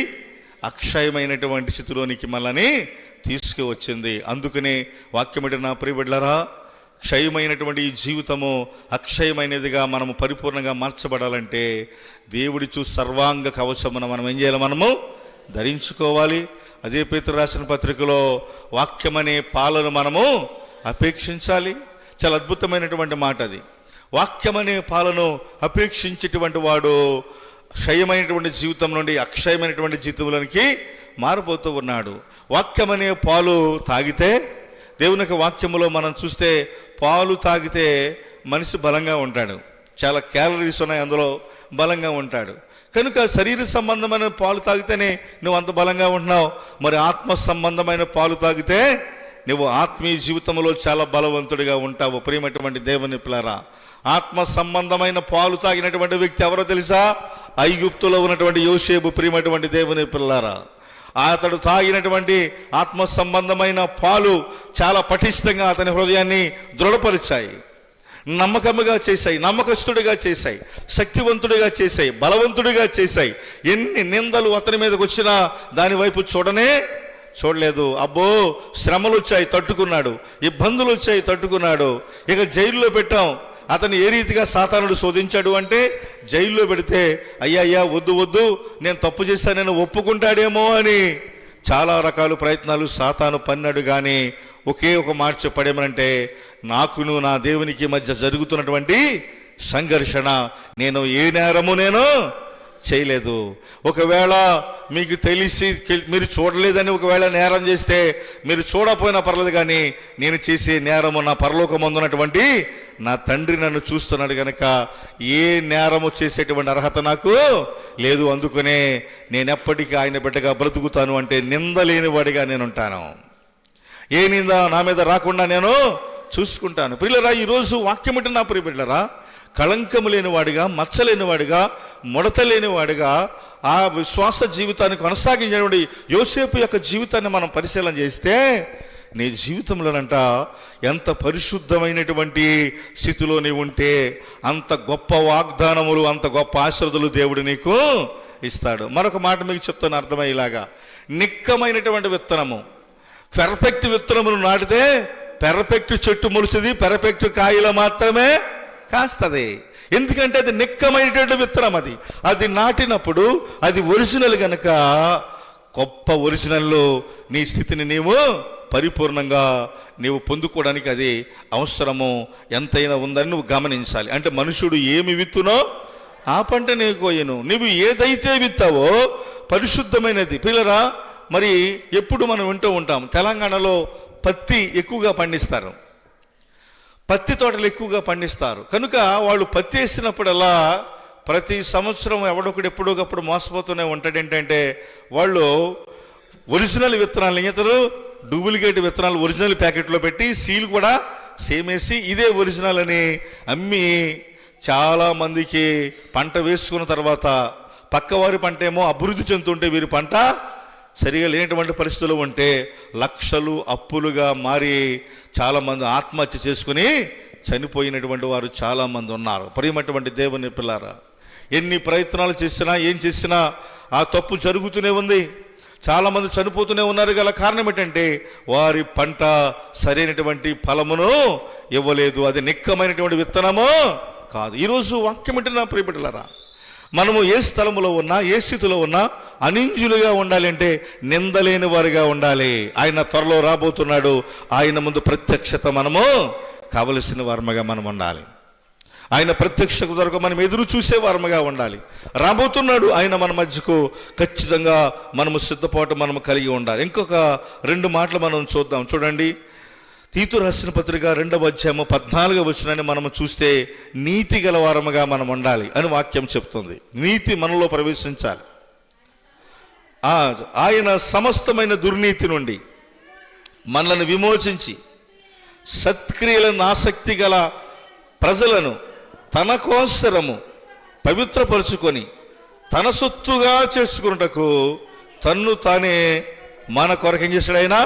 అక్షయమైనటువంటి స్థితిలోనికి మనల్ని తీసుకువచ్చింది. అందుకనే వాక్యమిటి నా ప్రియబిడ్డలారా, క్షయమైనటువంటి ఈ జీవితము అక్షయమైనదిగా మనము పరిపూర్ణంగా మార్చబడాలంటే దేవుడి సర్వాంగ కవచమున మనం ఏం చేయాలి? మనము ధరించుకోవాలి. అదే పేతురు రాసిన పత్రికలో వాక్యమనే పాలను మనము అపేక్షించాలి. చాలా అద్భుతమైనటువంటి మాట అది. వాక్యమనే పాలను అపేక్షించేటువంటి వాడు క్షయమైనటువంటి జీవితం నుండి అక్షయమైనటువంటి జీవితంలోనికి మారిపోతూ ఉన్నాడు. వాక్యమనే పాలు తాగితే, దేవుని యొక్క వాక్యములో మనం చూస్తే పాలు తాగితే మనిషి బలంగా ఉంటాడు, చాలా క్యాలరీస్ ఉన్నాయి అందులో, బలంగా ఉంటాడు. కనుక శరీర సంబంధమైన పాలు తాగితేనే నువ్వు అంత బలంగా ఉంటున్నావు. మరి ఆత్మ సంబంధమైన పాలు తాగితే నువ్వు ఆత్మీయ జీవితంలో చాలా బలవంతుడిగా ఉంటావు. ప్రియమైనటువంటి దేవుని పిల్లరా, ఆత్మ సంబంధమైన పాలు తాగినటువంటి వ్యక్తి ఎవరో తెలుసా? ఐగుప్తులో ఉన్నటువంటి యోసేపు. ప్రియమైనటువంటి దేవుని పిల్లరా, అతడు తాగినటువంటి ఆత్మ సంబంధమైన పాలు చాలా పటిష్టంగా అతని హృదయాన్ని దృఢపరిచాయి, నమ్మకముగా చేశాయి, నమ్మకస్తుడిగా చేశాయి, శక్తివంతుడిగా చేశాయి, బలవంతుడిగా చేశాయి. ఎన్ని నిందలు అతని మీదకి వచ్చినా దాని వైపు చూడలేదు. అబ్బో, శ్రమలు వచ్చాయి, తట్టుకున్నాడు. ఇబ్బందులు వచ్చాయి, తట్టుకున్నాడు. ఇక జైల్లో పెట్టాం. అతను ఏ రీతిగా సాతానుడు శోధించాడు అంటే, జైల్లో పెడితే అయ్యా వద్దు నేను తప్పు చేశాను, నేను ఒప్పుకుంటాడేమో అని చాలా రకాల ప్రయత్నాలు సాతాను పన్నాడు. కానీ ఒకే ఒక మాట చెప్పడేమనంటే, నాకును నా దేవునికి మధ్య జరుగుతున్నటువంటి సంఘర్షణ, నేను ఏ నేరము నేను చేయలేదు. ఒకవేళ మీకు తెలిసి మీరు చూడలేదని ఒకవేళ నేరం చేస్తే మీరు చూడకపోయినా పర్లేదు, కానీ నేను చేసే నేరము నా పరలోకమందున్నటువంటి నా తండ్రి నన్ను చూస్తున్నాడు కనుక ఏ నేరము చేసేటువంటి అర్హత నాకు లేదు. అందుకనే నేను ఎప్పటికీ ఆయన బిడ్డగా బ్రతుకుతాను. అంటే నింద లేనివాడిగా నేను ఉంటాను, ఏ నింద నా మీద రాకుండా నేను చూసుకుంటాను. ప్రియులరా, ఈరోజు వాక్యం అంటే నా ప్రియ బిడ్డలారా, కళంకము లేనివాడిగా, మచ్చలేనివాడిగా, ముడత లేనివాడిగా ఆ విశ్వాస జీవితాన్ని కొనసాగించినటువంటి యోసేపు యొక్క జీవితాన్ని మనం పరిశీలన చేస్తే, నీ జీవితంలోనంట ఎంత పరిశుద్ధమైనటువంటి స్థితిలో నీవు ఉంటే అంత గొప్ప వాగ్దానములు, అంత గొప్ప ఆశీర్వాదాలు దేవుడు నీకు ఇస్తాడు. మరొక మాట మీకు చెప్తాను అర్థమయ్యేలాగా, నిక్కమైనటువంటి విత్తనము, పెర్ఫెక్ట్ విత్తనములు నాటితే పెర్ఫెక్ట్ చెట్టు మొలుచుది, పెర్ఫెక్ట్ కాయలు మాత్రమే కాస్తుంది. ఎందుకంటే అది నిక్కమైనటువంటి విత్తనం. అది నాటినప్పుడు అది ఒరిజినల్ కనుక, గొప్ప ఒరిజినల్లో నీ స్థితిని నీవు పరిపూర్ణంగా నీవు పొందుకోవడానికి అది అవసరము ఎంతైనా ఉందని నువ్వు గమనించాలి. అంటే మనుషుడు ఏమి విత్తునో ఆ పంట నీ కోయను. నువ్వు ఏదైతే విత్తావో పరిశుద్ధమైనది. పిల్లరా, మరి ఎప్పుడు మనం వింటూ ఉంటాం, తెలంగాణలో పత్తి ఎక్కువగా పండిస్తారు, పత్తి తోటలు ఎక్కువగా పండిస్తారు. కనుక వాళ్ళు పత్తి వేసినప్పుడల్లా ప్రతి సంవత్సరం ఎవడొకడు ఎప్పుడోకప్పుడు మోసపోతూనే ఉంటాడు. ఏంటంటే వాళ్ళు ఒరిజినల్ విత్తనాలు ఇతరు డూప్లికేట్ విత్తనాలు ఒరిజినల్ ప్యాకెట్లో పెట్టి సీల్ కూడా సేమ్ వేసి ఇదే ఒరిజినల్ అని అమ్మి చాలామందికి పంట వేసుకున్న తర్వాత పక్కవారి పంట ఏమో అభివృద్ధి చెందుతుంటే వీరి పంట సరిగా లేనటువంటి పరిస్థితులు ఉంటే లక్షలు అప్పులుగా మారి చాలామంది ఆత్మహత్య చేసుకుని చనిపోయినటువంటి వారు చాలామంది ఉన్నారు. ప్రియమైనటువంటి దేవుని పిల్లారా, ఎన్ని ప్రయత్నాలు చేసినా ఏం చేసినా ఆ తప్పు జరుగుతూనే ఉంది. చాలామంది చనిపోతూనే ఉన్నారు. గల కారణం ఏంటంటే వారి పంట సరైనటువంటి ఫలమును ఇవ్వలేదు. అది నిక్కమైనటువంటి విత్తనము కాదు. ఈరోజు వాక్యం అంటే నా ప్రియబిడ్డలారా, మనము ఏ స్థలములో ఉన్నా, ఏ స్థితిలో ఉన్నా అనింజులుగా ఉండాలి అంటే నిందలేని వారిగా ఉండాలి. ఆయన త్వరలో రాబోతున్నాడు. ఆయన ముందు ప్రత్యక్షత మనము కావలసిన వారముగా మనం ఉండాలి. ఆయన ప్రత్యక్షత కొరకు మనం ఎదురు చూసే వారముగా ఉండాలి. రాబోతున్నాడు ఆయన మన మధ్యకు, ఖచ్చితంగా మనము సిద్ధపాటు మనము కలిగి ఉండాలి. ఇంకొక 2 మాటలు మనం చూద్దాం. చూడండి, తీతు రాసిన పత్రిక 2వ అధ్యాయము 14వ వచనాన్ని మనము చూస్తే, నీతి గల వారముగా మనం ఉండాలి అని వాక్యం చెప్తుంది. నీతి మనలో ప్రవేశించాలి. ఆయన సమస్తమైన దుర్నీతి నుండి మనల్ని విమోచించి సత్క్రియలను ఆసక్తి గల ప్రజలను తన కోసరము పవిత్రపరుచుకొని తన సొత్తుగా చేసుకున్నటకు తన్ను తానే మన కొరకు ఏం చేశాడు? ఆయన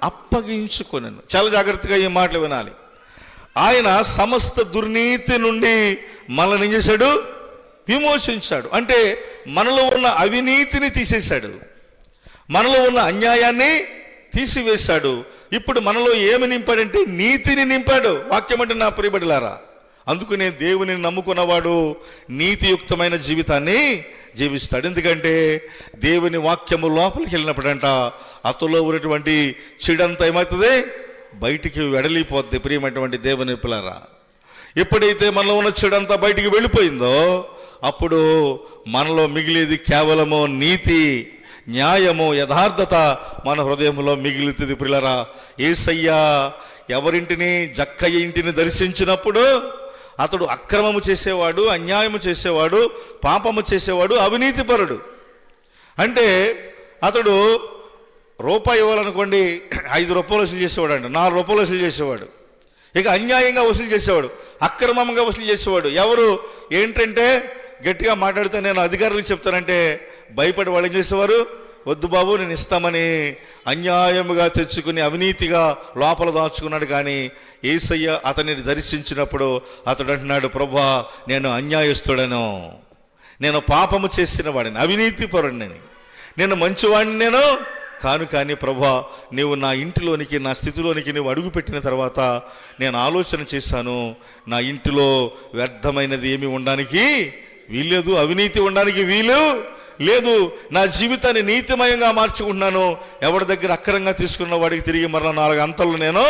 అప్పగించుకొనెను. చాలా జాగ్రత్తగా ఈ మాటలు వినాలి. ఆయన సమస్త దుర్నీతి నుండి మనల్ని ఏం చేశాడు? విమోచించాడు. అంటే మనలో ఉన్న అవినీతిని తీసేశాడు, మనలో ఉన్న అన్యాయాన్ని తీసివేశాడు. ఇప్పుడు మనలో ఏమి నింపాడంటే నీతిని నింపాడు. వాక్యం అంటే నా ప్రియబిడ్డలారా, అందుకనే దేవుని నమ్ముకున్నవాడు నీతియుక్తమైన జీవితాన్ని జీవిస్తాడు. ఎందుకంటే దేవుని వాక్యము లోపలికి వెళ్ళినప్పుడంట అతలో ఉన్నటువంటి చెడంతా ఏమవుతుంది? బయటికి వెడలిపోద్ది. ప్రియమైనటువంటి దేవుని పిల్లరా, ఎప్పుడైతే మనలో ఉన్న చెడంతా బయటికి వెళ్ళిపోయిందో అప్పుడు మనలో మిగిలేది కేవలము నీతి, న్యాయము, యథార్థత మన హృదయంలో మిగులుతుంది. పిల్లరా, యేసయ్య ఎవరింటిని? జక్కయ్య ఇంటిని దర్శించినప్పుడు అతడు అక్రమము చేసేవాడు, అన్యాయము చేసేవాడు, పాపము చేసేవాడు, అవినీతిపరుడు. అంటే అతడు రూపాయి ఇవ్వాలనుకోండి, 5 రూపాయలు వసూలు చేసేవాడు అంట, 4 రూపాయలు వసూలు చేసేవాడు. ఇక అన్యాయంగా వసూలు చేసేవాడు, అక్రమంగా వసూలు చేసేవాడు. ఎవరు ఏంటంటే గట్టిగా మాట్లాడితే నేను అధికారులకు చెప్తానంటే భయపడి వాళ్ళు ఏం చేసేవారు? వద్దు బాబు నేను ఇస్తామని అన్యాయముగా తెచ్చుకుని అవినీతిగా లోపల దాచుకున్నాడు. కానీ యేసయ్య అతనిని దర్శించినప్పుడు అతడు అంటున్నాడు, ప్రభువా నేను అన్యాయస్తుడను, నేను పాపము చేసిన వాడిని, అవినీతి పరుడిని, నేను మంచివాడిని నేను కాను. కానీ ప్రభువా నీవు నా ఇంటిలోనికి, నా స్థితిలోనికి నువ్వు అడుగుపెట్టిన తర్వాత నేను ఆలోచన చేశాను, నా ఇంటిలో వ్యర్థమైనది ఏమి ఉండడానికి వీల్లేదు, అవినీతి ఉండడానికి వీలు లేదు. నా జీవితాన్ని నీతిమయంగా మార్చుకుంటున్నాను. ఎవరి దగ్గర అక్రంగా తీసుకున్న వాడికి తిరిగి మరలా 4 అంతలు నేను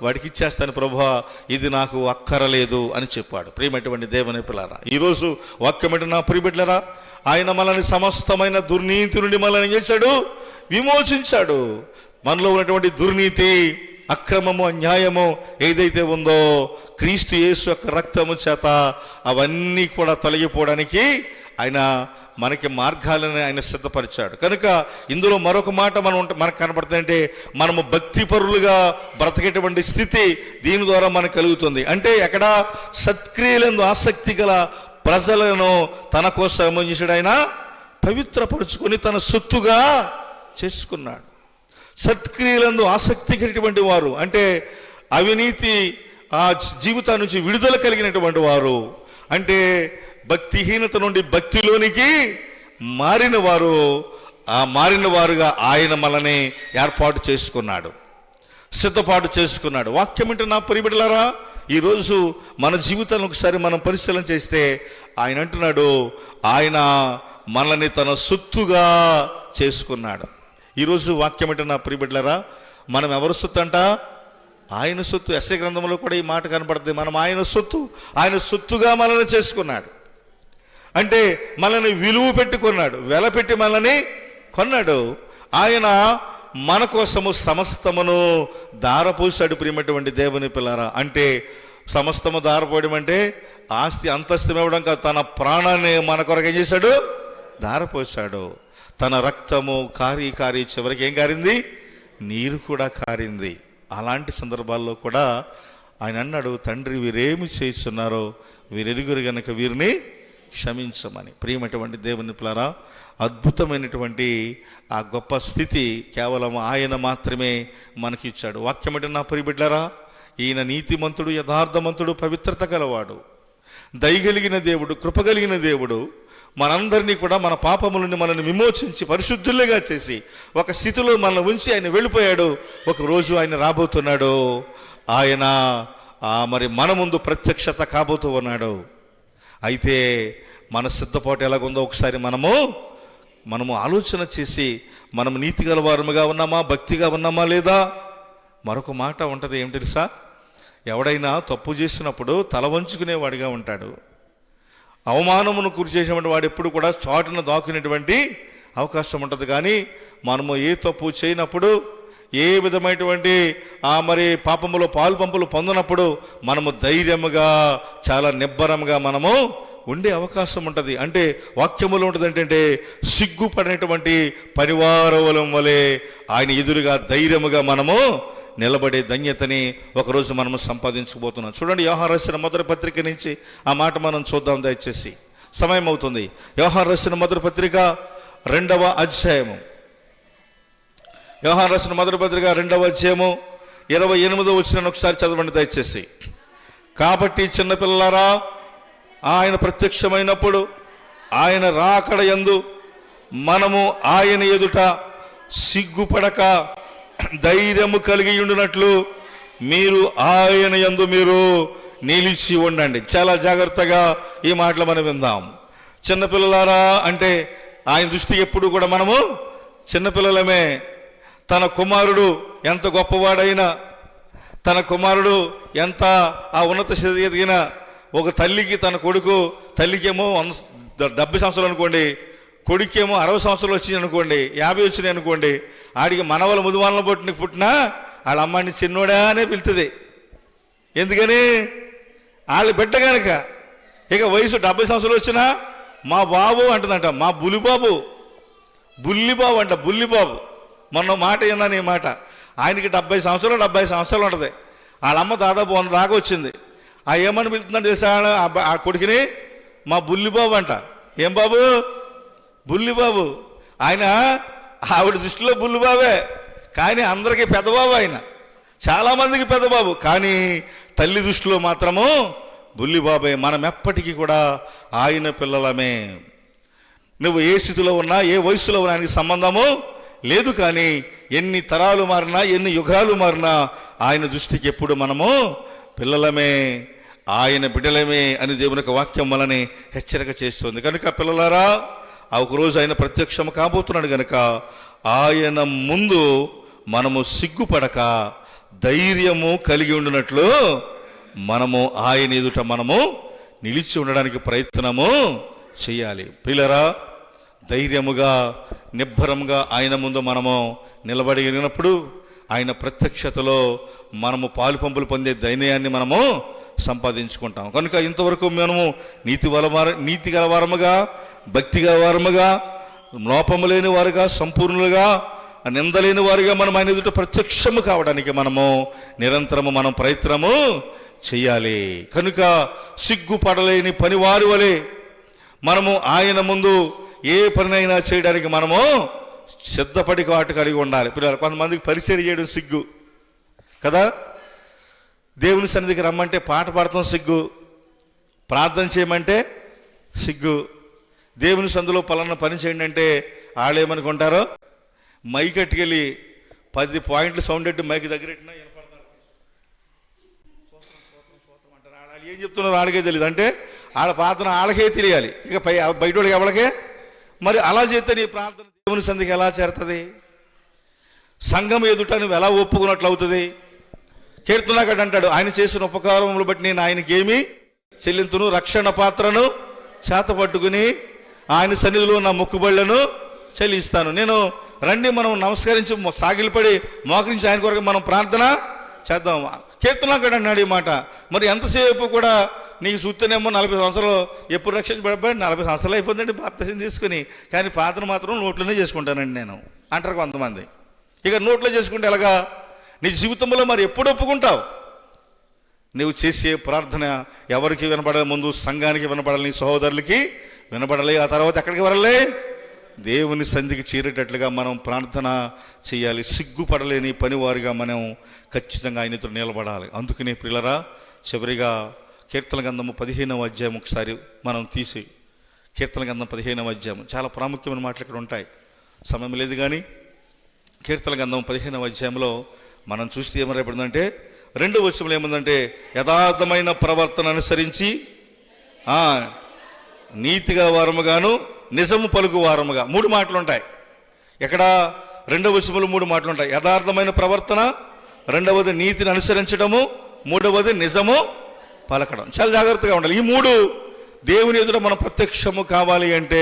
వాడికి ఇచ్చేస్తాను ప్రభువా, ఇది నాకు అక్కరలేదు అని చెప్పాడు. ప్రియమైనటువంటి దేవుని పిల్లరా, ఈరోజు వాక్యం అంటే నా ప్రియబిడ్డలారా, ఆయన మనల్ని సమస్తమైన దుర్నీతి నుండి మనల్ని ఏం చేశాడు? విమోచించాడు. మనలో ఉన్నటువంటి దుర్నీతి, అక్రమము, అన్యాయము ఏదైతే ఉందో క్రీస్తు యేసు యొక్క రక్తము చేత అవన్నీ కూడా తొలగిపోవడానికి ఆయన మనకి మార్గాలను ఆయన సిద్ధపరిచాడు. కనుక ఇందులో మరొక మాట మనకు కనపడుతుందంటే మనము భక్తిపరులుగా బ్రతికేటువంటి స్థితి దీని ద్వారా మనకు కలుగుతుంది. అంటే ఎక్కడ? సత్క్రియలందు ఆసక్తి గల ప్రజలను తన కోసం ఏం చేశాడు? ఆయన పవిత్రపరుచుకొని తన సొత్తుగా చేసుకున్నాడు. సత్క్రియలందు ఆసక్తి కలిగినటువంటి వారు అంటే అవినీతి ఆ జీవితాన్ని నుంచి విడుదల కలిగినటువంటి వారు, అంటే భక్తిహీనత నుండి భక్తిలోనికి మారిన వారు, ఆ మారిన వారుగా ఆయన మనల్ని ఏర్పాటు చేసుకున్నాడు, సిద్ధపాటు చేసుకున్నాడు. వాక్యం అంటే నా ప్రియబిడ్డలారా, ఈరోజు మన జీవితాన్ని ఒకసారి మనం పరిశీలన చేస్తే ఆయన అంటున్నాడు, ఆయన మనల్ని తన సొత్తుగా చేసుకున్నాడు. ఈరోజు వాక్యం అంటే నా ప్రియబిడ్డలారా, మనం ఎవరి సొత్తు అంట? ఆయన సొత్తు. యెషయా గ్రంథంలో కూడా ఈ మాట కనపడుతుంది, మనం ఆయన సొత్తు, ఆయన సొత్తుగా మనల్ని చేసుకున్నాడు. అంటే మనల్ని విలువ పెట్టుకున్నాడు, వెల పెట్టి మనల్ని కొన్నాడు. ఆయన మన కోసము సమస్తమును దారపోసాడు. ప్రియమైనటువంటి దేవుని పిల్లరా, అంటే సమస్తము దారపోయడం అంటే ఆస్తి అంతస్తు ఇవ్వడం కాదు, తన ప్రాణాన్ని మన కొరకు ఏం చేశాడు? దారపోసాడు. తన రక్తము కారి చివరికి ఏం కారింది? నీరు కూడా కారింది. అలాంటి సందర్భాల్లో కూడా ఆయన అన్నాడు, తండ్రి వీరేమి చేస్తున్నారో వీరెరుగురు గనక వీరిని క్షమించమని. ప్రియమైనటువంటి దేవుని పిల్లరా, అద్భుతమైనటువంటి ఆ గొప్ప స్థితి కేవలం ఆయన మాత్రమే మనకిచ్చాడు. వాక్యం అంటే నా ప్రియబిడ్డలారా, ఈయన నీతిమంతుడు, యథార్థమంతుడు, పవిత్రత గలవాడు, దయగలిగిన దేవుడు, కృపగలిగిన దేవుడు. మనందరినీ కూడా మన పాపములని మనల్ని విమోచించి పరిశుద్ధులుగా చేసి ఒక స్థితిలో మనల్ని ఉంచి ఆయన వెళ్ళిపోయాడు. ఒకరోజు ఆయన రాబోతున్నాడు. ఆయన మరి మన ముందు ప్రత్యక్షత కాబోతూ ఉన్నాడు. అయితే మన సిద్ధపాటు ఎలాగుందో ఒకసారి మనము మనము ఆలోచన చేసి మనం నీతి గల వారముగా ఉన్నామా, భక్తిగా ఉన్నామా లేదా. మరొక మాట ఉంటుంది, ఏం తెలుసా? ఎవడైనా తప్పు చేసినప్పుడు తల వంచుకునేవాడిగా ఉంటాడు. అవమానమును గురి చేసినటువంటి వాడు ఎప్పుడు కూడా చాటును దాక్కునేటువంటి అవకాశం ఉంటుంది. కానీ మనము ఏ తప్పు చేయనప్పుడు, ఏ విధమైనటువంటి మరి పాపములో పాలు పొందినప్పుడు మనము ధైర్యముగా, చాలా నిబ్బరంగా మనము ఉండే అవకాశం ఉంటుంది. అంటే వాక్యములో ఉంటుంది ఏంటంటే, సిగ్గుపడినటువంటి పరివారవలం వలె ఆయన ఎదురుగా ధైర్యముగా మనము నిలబడే ధన్యతని ఒకరోజు మనము సంపాదించబోతున్నాం. చూడండి, యోహాను రాసిన మొదటి పత్రిక నుంచి ఆ మాట మనం చూద్దాం దయచేసి, సమయం అవుతుంది. యోహాను రాసిన మొదటి పత్రిక 2వ అధ్యాయము, యోహాను రాసిన మొదటి పత్రిక 2వ అధ్యాయము 28వ వచనాన్ని ఒకసారి చదవండి దయచేసి. కాబట్టి చిన్నపిల్లలారా, ఆయన ప్రత్యక్షమైనప్పుడు ఆయన రాకడ యందు మనము ఆయన ఎదుట సిగ్గుపడక ధైర్యము కలిగి ఉండునట్లు మీరు ఆయన యందు మీరు నిలిచి ఉండండి. చాలా జాగ్రత్తగా ఈ మాటలు మనం విందాం. చిన్నపిల్లలారా అంటే ఆయన దృష్టికి ఎప్పుడు కూడా మనము చిన్నపిల్లలమే. తన కుమారుడు ఎంత గొప్పవాడైనా, తన కుమారుడు ఎంత ఆ ఉన్నత స్థితి ఎదిగిన ఒక తల్లికి తన కొడుకు, తల్లికేమో 70 సంవత్సరాలు అనుకోండి, కొడుకేమో 60 సంవత్సరాలు వచ్చింది అనుకోండి, 50 వచ్చినాయి అనుకోండి, ఆడికి మనవల ముదువాళ్ళ పుట్టినా వాళ్ళ అమ్మాయిని చిన్నోడా అనే పిలుతుంది. ఎందుకని? వాళ్ళ బిడ్డ కనుక. ఇక వయసు 70 సంవత్సరాలు వచ్చినా మా బాబు అంటుందంట, మా బుల్లిబాబు, బుల్లిబాబు అంట, బుల్లిబాబు. మొన్న మాట విన్నాను ఈ మాట. ఆయనకి 70 సంవత్సరాలు ఉంటుంది. వాళ్ళమ్మ దాదాపు 100 దాకా వచ్చింది. ఆ ఏమని పిలుతుందని తెలుసా ఆ కొడుకుని? మా బుల్లిబాబు అంట. ఏం బాబు? బుల్లిబాబు. ఆయన ఆవిడ దృష్టిలో బుల్లిబాబే, కానీ అందరికీ పెద్దబాబు. ఆయన చాలామందికి పెద్దబాబు, కానీ తల్లి దృష్టిలో మాత్రము బుల్లిబాబే. మనం ఎప్పటికీ కూడా ఆయన పిల్లలమే. నువ్వు ఏ స్థితిలో ఉన్నా, ఏ వయసులో ఉన్నా ఆయనకి సంబంధము లేదు. కానీ ఎన్ని తరాలు మారినా, ఎన్ని యుగాలు మారినా ఆయన దృష్టికి ఎప్పుడు మనము పిల్లలమే, ఆయన బిడ్డలమే అని దేవుని యొక్క వాక్యం వలనే హెచ్చరిక చేస్తుంది. కనుక పిల్లలారా, ఆ ఒకరోజు ఆయన ప్రత్యక్షము కాబోతున్నాడు కనుక ఆయన ముందు మనము సిగ్గుపడక ధైర్యము కలిగి ఉండినట్లు మనము ఆయన ఎదుట మనము నిలిచి ఉండడానికి ప్రయత్నము చేయాలి. పిల్లరా, ధైర్యముగా నిబ్బరంగా ఆయన ముందు మనము నిలబడినప్పుడు ఆయన ప్రత్యక్షతలో మనము పాలు పొందే ధైర్యాన్ని మనము సంపాదించుకుంటాం. కనుక ఇంతవరకు మనము నీతి గలవారముగా, భక్తి గలవారముగా, లోపము లేని వారుగా, సంపూర్ణులుగా, నిందలేని వారుగా మనం ఆయన ఎదుట ప్రత్యక్షము కావడానికి మనము నిరంతరము మనం ప్రయత్నము చేయాలి. కనుక సిగ్గుపడలేని పనివారి వలె మనము ఆయన ముందు ఏ పనినైనా చేయడానికి మనము సిద్ధపడి వాటి కలిగి ఉండాలి. పిల్లలు, కొంతమందికి పరిచయం చేయడం సిగ్గు కదా. దేవుని సన్నిధికి రమ్మంటే పాట పాడతాం సిగ్గు, ప్రార్థన చేయమంటే సిగ్గు. దేవుని సందులో పలానా పని చేయండి అంటే వాళ్ళు ఏమనుకుంటారో, మైక్ కట్టుకెళ్ళి 10 పాయింట్లు సౌండ్ పెట్టి మైక్ దగ్గర పెట్టినా వినపడతారు, అంటారు. వాళ్ళు ఏం చెప్తున్నారో వాళ్ళకే తెలియదు. అంటే వాళ్ళ ప్రార్థన వాళ్ళకే తెలియాలి, ఇక బయట వాళ్ళకి ఎవరికే. మరి అలా చేస్తే నీ ప్రార్థన దేవుని సంధికి ఎలా చేరుతుంది? సంఘం ఎదుట నువ్వు ఎలా ఒప్పుకున్నట్లు అవుతుంది? కీర్తనకారుడు అంటాడు, ఆయన చేసిన ఉపకారములు బట్టి నేను ఆయనకి ఏమి చెల్లింతును, రక్షణ పాత్రను చేత పట్టుకుని ఆయన సన్నిధిలో నా మొక్కుబళ్లను చెల్లిస్తాను. నేను రండి, మనం నమస్కరించి సాగిలిపడి మోకరించి ఆయన కొరకు మనం ప్రార్థన చేద్దాం. కీర్తనకారుడు అన్నాడు ఈ మాట. మరి ఎంతసేపు కూడా నీకు చూస్తేనేమో 40 సంవత్సరాలు ఎప్పుడు రక్షించబడిపోయి 40 సంవత్సరాలు అయిపోతుందండి బాప్తిసం తీసుకుని, కానీ ప్రార్థన మాత్రం నోట్లోనే చేసుకుంటానండి నేను అంటారు కొంతమంది. ఇక నోట్లో చేసుకుంటే ఎలాగా? నీ జీవితంలో మరి ఎప్పుడు ఒప్పుకుంటావు? నువ్వు చేసే ప్రార్థన ఎవరికి వినపడాలి? ముందు సంఘానికి వినపడాలి, నీ సహోదరులకి వినపడాలి. ఆ తర్వాత ఎక్కడికి వరలే? దేవుని సంధికి చేరేటట్లుగా మనం ప్రార్థన చేయాలి. సిగ్గుపడలేని పనివారిగా మనం ఖచ్చితంగా ఆయనతో నిలబడాలి. అందుకనే ప్రియులరా, చివరిగా కీర్తన గ్రంథము 15వ అధ్యాయం ఒకసారి మనం తీసి, కీర్తన గ్రంథం 15వ అధ్యాయం చాలా ప్రాముఖ్యమైన మాటలు ఇక్కడ ఉంటాయి, సమయం లేదు. కానీ కీర్తన గ్రంథం 15వ అధ్యాయంలో మనం చూస్తే ఏమరేపడిందంటే, 2వ వచనంలో ఏముందంటే, యథార్థమైన ప్రవర్తన అనుసరించి నీతిగా వారముగాను నిజము పలుకు వారముగా. 3 మాటలు ఉంటాయి ఇక్కడ. 2వ వచనంలో 3 మాటలు ఉంటాయి. యథార్థమైన ప్రవర్తన, 2వది నీతిని అనుసరించడము, 3వది నిజము పలకడం. చాలా జాగ్రత్తగా ఉండాలి. ఈ 3 దేవుని ఎదుట మనం ప్రత్యక్షము కావాలి అంటే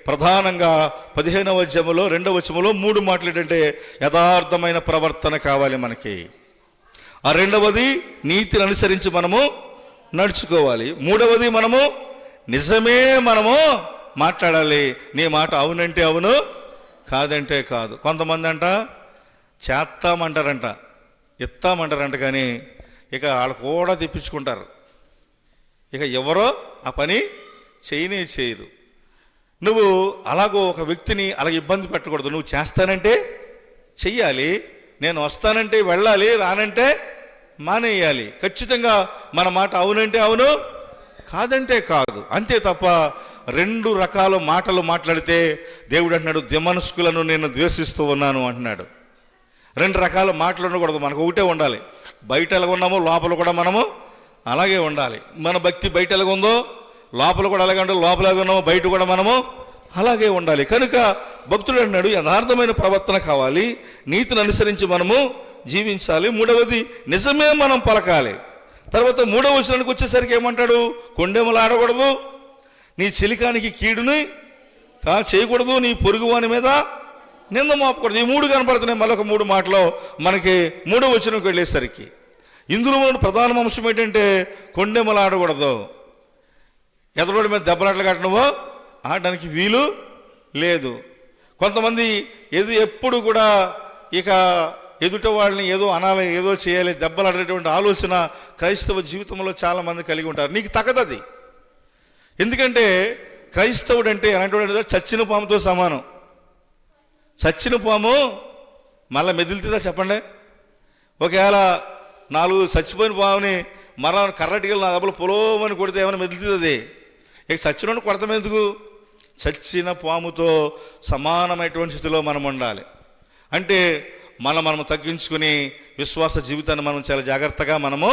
ప్రధానంగా 15వ అధ్యాయంలో 2వ వచనంలో 3 మాటలు ఏంటంటే యథార్థమైన ప్రవర్తన కావాలి మనకి. ఆ 2వది నీతిని అనుసరించి మనము నడుచుకోవాలి. 3వది మనము నిజమే మనము మాట్లాడాలి. నీ మాట అవునంటే అవును, కాదంటే కాదు. కొంతమంది అంట చేస్తామంటారంట, ఇస్తామంటారంట, కానీ ఇక వాళ్ళు కూడా తెప్పించుకుంటారు. ఇక ఎవరో ఆ పని చేయరు. నువ్వు అలాగో ఒక వ్యక్తిని అలా ఇబ్బంది పెట్టకూడదు. నువ్వు చేస్తానంటే చెయ్యాలి, నేను వస్తానంటే వెళ్ళాలి, రానంటే మానేయాలి. ఖచ్చితంగా మన మాట అవునంటే అవును, కాదంటే కాదు, అంతే తప్ప 2 రకాల మాటలు మాట్లాడితే దేవుడు అంటున్నాడు దిమనస్కులను నేను ద్వేషిస్తూ ఉన్నాను అంటున్నాడు. 2 రకాల మాటలు ఉండకూడదు. మనకు ఒకటే ఉండాలి. బయట ఎలాగ ఉన్నామో లోపల కూడా మనము అలాగే ఉండాలి. మన భక్తి బయట ఎలాగ ఉందో లోపల కూడా అలాగే ఉండాలి. లోపల ఎలాగ ఉన్నామో బయట కూడా మనము అలాగే ఉండాలి. కనుక భక్తుడు అన్నాడు యథార్థమైన ప్రవర్తన కావాలి, నీతిని అనుసరించి మనము జీవించాలి. 3వది నిజమే మనం పలకాలి. తర్వాత 3వ వచనానికి వచ్చేసరికి ఏమంటాడు? కొండెములు ఆడకూడదు, నీ చెలికానికి కీడుని చేయకూడదు, నీ పొరుగువాని మీద నింద మోపకూడదు. ఈ 3 కనపడుతున్నాయి మరొక 3 మాటలో మనకి 3వ వచనంకి వెళ్ళేసరికి. ఇందులో ప్రధాన అంశం ఏంటంటే కొండెములు ఆడకూడదు. ఎదరోడి మీద దెబ్బలాటలు కట్టడమో ఆడడానికి వీలు లేదు. కొంతమంది ఎప్పుడు కూడా ఇక ఎదుట వాళ్ళని ఏదో అనాలి, ఏదో చేయాలి, దెబ్బలాడేటువంటి ఆలోచన క్రైస్తవ జీవితంలో చాలామంది కలిగి ఉంటారు. నీకు తగదది. ఎందుకంటే క్రైస్తవుడు అంటే అలాంటి చచ్చిన పాముతో సమానం. చచ్చిన పాము మళ్ళీ మెదులుతుందా చెప్పండి? ఒకవేళ 4 చచ్చిపోయిన పాముని మరలా కర్రటికలు నా దెబ్బలు పొలోమని కొడితే ఏమైనా మెదులుతుంది? ఇక చచ్చినోని కొడతాం ఎందుకు? చచ్చిన పాముతో సమానమైనటువంటి స్థితిలో మనం ఉండాలి. అంటే మనం తగ్గించుకుని విశ్వాస జీవితాన్ని మనం చాలా జాగ్రత్తగా మనము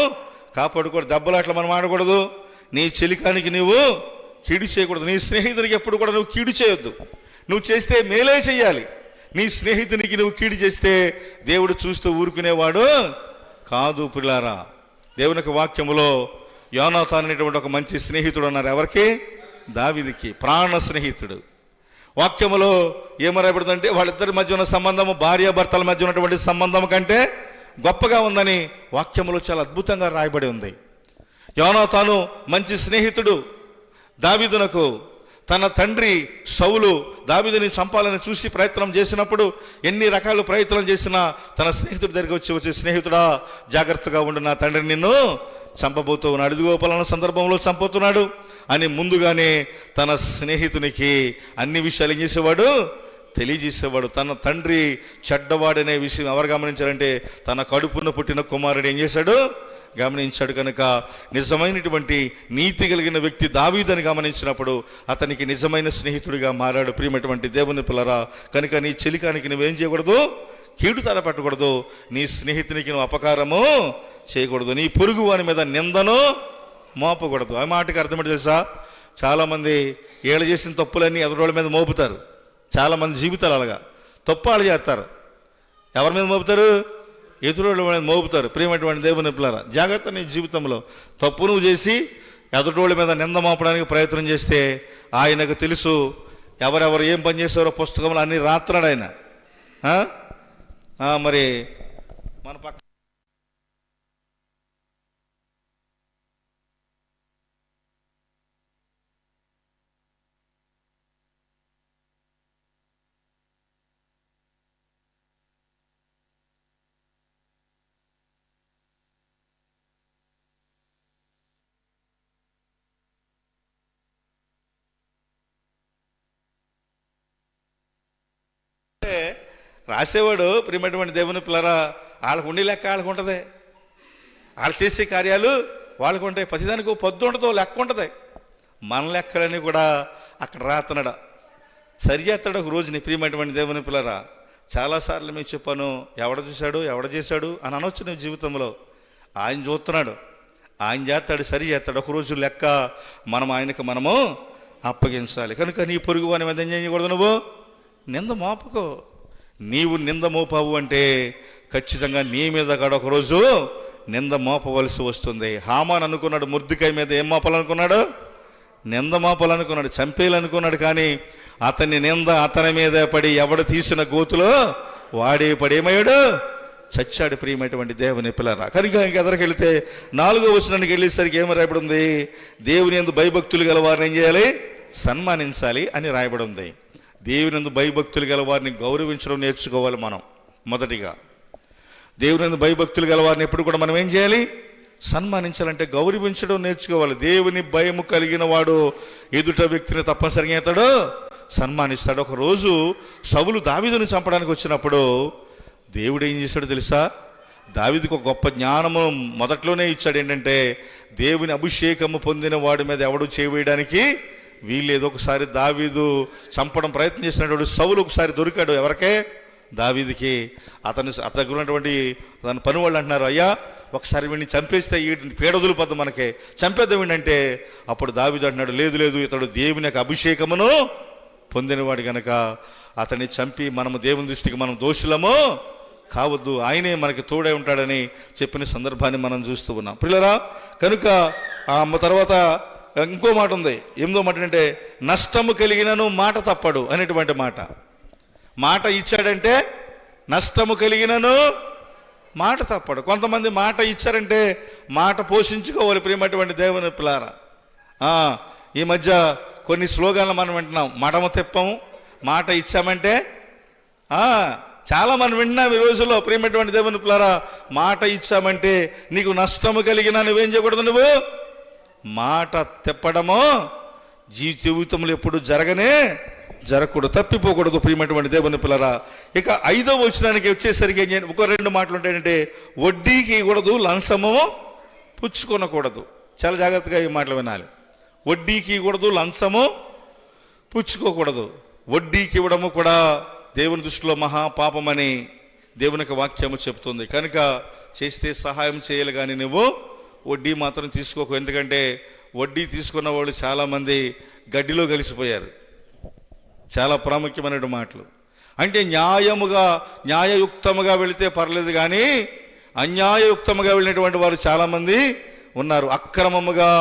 కాపాడుకోవడం. దెబ్బలాట్లు మనం ఆడకూడదు. నీ చెలికానికి నువ్వు కీడు చేయకూడదు. నీ స్నేహితునికి ఎప్పుడు కూడా నువ్వు కీడు చేయొద్దు. నువ్వు చేస్తే మేలే చెయ్యాలి. నీ స్నేహితునికి నువ్వు కీడు చేస్తే దేవుడు చూస్తూ ఊరుకునేవాడు కాదు. పిల్లారా, దేవునికి వాక్యములో యోనాతాను అనేటువంటి ఒక మంచి స్నేహితుడు అన్నారు. ఎవరికి? దావీదుకి ప్రాణ స్నేహితుడు. వాక్యములో ఏమరాయబడుతుందంటే వాళ్ళిద్దరి మధ్య ఉన్న సంబంధము భార్యాభర్తల మధ్య ఉన్నటువంటి సంబంధం కంటే గొప్పగా ఉందని వాక్యములో చాలా అద్భుతంగా రాయబడి ఉంది. యోనాతాను మంచి స్నేహితుడు దావీదునకు. తన తండ్రి సౌలు దావీదుని చంపాలని చూసి ప్రయత్నం చేసినప్పుడు ఎన్ని రకాల ప్రయత్నం చేసినా తన స్నేహితుడి దగ్గరికి వచ్చి స్నేహితుడా జాగ్రత్తగా ఉండు, నా తండ్రి నిన్ను చంపబోతూ ఉన్నాడు, ఇదిగో పలానా సందర్భంలో చంపుతున్నాడు అని ముందుగానే తన స్నేహితునికి అన్ని విషయాలు ఏం చేసేవాడు? తెలియజేసేవాడు. తన తండ్రి చెడ్డవాడనే విషయం ఎవరు గమనించారంటే తన కడుపున పుట్టిన కుమారుడు ఏం చేశాడు? గమనించాడు. కనుక నిజమైనటువంటి నీతి కలిగిన వ్యక్తి దావీదుని గమనించినప్పుడు అతనికి నిజమైన స్నేహితుడిగా మారాడు. ప్రియమైనటువంటి దేవుని పిల్లరా, కనుక నీ చెలికానికి నువ్వేం చేయకూడదు? కీడు తలపెట్టకూడదు. నీ స్నేహితునికి నువ్వు అపకారము చేయకూడదు. నీ పొరుగు వాని మీద నిందను మోపకూడదు. ఆ మాటకి అర్థమేంటి తెలుసా? చాలామంది ఏళ్ళు చేసిన తప్పులన్నీ ఎదురోళ్ళ మీద మోపుతారు. చాలామంది జీవితాలు అలాగా తప్పాలు చేస్తారు. ఎవరి మీద మోపుతారు? ఎదురోళ్ళ మీద మోపుతారు. ప్రియమైనటువంటి దేవుని పిల్లరా, జాగ్రత్త. నీ జీవితంలో తప్పు నువ్వు చేసి ఎదుటోళ్ళ మీద నింద మోపడానికి ప్రయత్నం చేస్తే ఆయనకు తెలుసు ఎవరెవరు ఏం పని చేశారో పుస్తకంలో అన్ని రాత్రాడు ఆయన. మరి మన పక్క రాసేవాడు. ప్రియమైనటువంటి దేవుని పిల్లరా, వాళ్ళకు ఉండి లెక్క వాళ్ళకు ఉంటుంది. వాళ్ళు చేసే కార్యాలు వాళ్ళకు ఉంటాయి. ప్రతిదానికి పొద్దు ఉండదు, లెక్క ఉంటుంది. మన లెక్కలని కూడా అక్కడ రాస్తున్నాడు, సరి చేస్తాడు ఒక రోజుని. ప్రియమైనటువంటి దేవుని పిల్లరా, చాలాసార్లు మీకు చెప్పాను, ఎవడ చూశాడు ఎవడ చేశాడు అని అనొచ్చు నీ జీవితంలో. ఆయన చూస్తున్నాడు, ఆయన చేస్తాడు, సరి చేస్తాడు. ఒకరోజు లెక్క మనం ఆయనకు మనము అప్పగించాలి. కనుక నీ పొరుగు వాని మీద ఏం చేయకూడదు, నువ్వు నింద మోపకో. నీవు నింద మోపావు అంటే ఖచ్చితంగా నీ మీద కూడా ఒకరోజు నింద మోపవలసి వస్తుంది. హామాన్ అనుకున్నాడు మొర్దెకై మీద ఏం మోపాలనుకున్నాడు, నింద మోపాలనుకున్నాడు, చంపేయాలనుకున్నాడు. కానీ అతని నింద అతని మీద పడి ఎవడు తీసిన గోతులో వాడే పడేమయ్యాడు, చచ్చాడు. ప్రియమైనటువంటి దేవుని పిల్లరా, కనుక ఇంకెదరికెళ్తే 4వ వచనానికి వెళ్ళేసరికి ఏమి రాయబడి ఉంది, దేవుని యందు భయభక్తులు గల వారిని ఏం చేయాలి, సన్మానించాలి అని రాయబడి ఉంది. దేవుని యందు భయభక్తులు గల వారిని గౌరవించడం నేర్చుకోవాలి మనం. మొదటిగా దేవుని యందు భయభక్తులు గల వారిని ఎప్పుడు కూడా మనం ఏం చేయాలి, సన్మానించాలంటే గౌరవించడం నేర్చుకోవాలి. దేవుని భయము కలిగిన వాడు ఎదుట వ్యక్తిని తప్పనిసరిగా అతడు సన్మానిస్తాడు. ఒకరోజు సౌలు దావీదుని చంపడానికి వచ్చినప్పుడు దేవుడు ఏం చేశాడో తెలుసా, దావీదుకు ఒక గొప్ప జ్ఞానము మొదట్లోనే ఇచ్చాడు. ఏంటంటే దేవుని అభిషేకము పొందిన వాడి మీద ఎవడు చేయడానికి వీల్లేదు. ఒకసారి దావీదు చంపడం ప్రయత్నం చేసినటువంటి సౌలు ఒకసారి దొరికాడు. ఎవరికే, దావీదుకి. అతని దగ్గర ఉన్నటువంటి తన పని వాళ్ళు అంటున్నారు, అయ్యా ఒకసారి వీడిని చంపేస్తే ఈ పేడదులు పద్దు మనకే, చంపేద్దాం వీడంటే అప్పుడు దావీదు అంటున్నాడు, లేదు లేదు, ఇతడు దేవుని యొక్క అభిషేకమును పొందినవాడు గనక అతన్ని చంపి మనము దేవుని దృష్టికి మనం దోషులము కావద్దు, ఆయనే మనకి తోడై ఉంటాడని చెప్పిన సందర్భాన్ని మనం చూస్తూ ఉన్నాం ప్రియులారా. కనుక తర్వాత ఇంకో మాట ఉంది. 8వ మాట అంటే నష్టము కలిగినను మాట తప్పడు అనేటువంటి మాట. మాట ఇచ్చాడంటే నష్టము కలిగినను మాట తప్పడు. కొంతమంది మాట ఇచ్చారంటే మాట పోషించుకోవాలి. ప్రియమైనటువంటి దేవుని పిల్లారా, ఈ మధ్య కొన్ని స్లోగాన్లు మనం వింటున్నాం, మడమ తిప్పము, మాట ఇచ్చామంటే చాలా మనం వింటున్నాం ఈ రోజుల్లో. ప్రియమైనటువంటి దేవుని పిల్లారా, మాట ఇచ్చామంటే నీకు నష్టము కలిగినా నువ్వేం చేయకూడదు, నువ్వు మాట తిప్పడము జీవితంలో ఎప్పుడు జరగకూడదు, తప్పిపోకూడదు. ప్రియమైనటువంటి దేవుని పిల్లరా, ఇక 5వ వచనానికి వచ్చేసరికి ఒక 2 మాటలు ఉంటాయంటే వడ్డీకి ఇవ్వకూడదు, లంచము పుచ్చుకొనకూడదు. చాలా జాగ్రత్తగా ఈ మాటలు వినాలి. వడ్డీకి ఇవ్వకూడదు, లంచము పుచ్చుకోకూడదు. వడ్డీకి ఇవ్వడము కూడా దేవుని దృష్టిలో మహాపాపమని దేవుని యొక్క వాక్యము చెప్తుంది. కనుక చేస్తే సహాయం చేయాలి కానీ నువ్వు వడ్డీ మాత్రం తీసుకోకు. ఎందుకంటే వడ్డీ తీసుకున్న వాళ్ళు చాలామంది గడ్డిలో కలిసిపోయారు. చాలా ప్రాముఖ్యమైన మాటలు. అంటే న్యాయయుక్తముగా వెళితే పర్లేదు కానీ అన్యాయయుక్తముగా వెళ్ళినటువంటి వారు చాలామంది ఉన్నారు. అక్రమముగా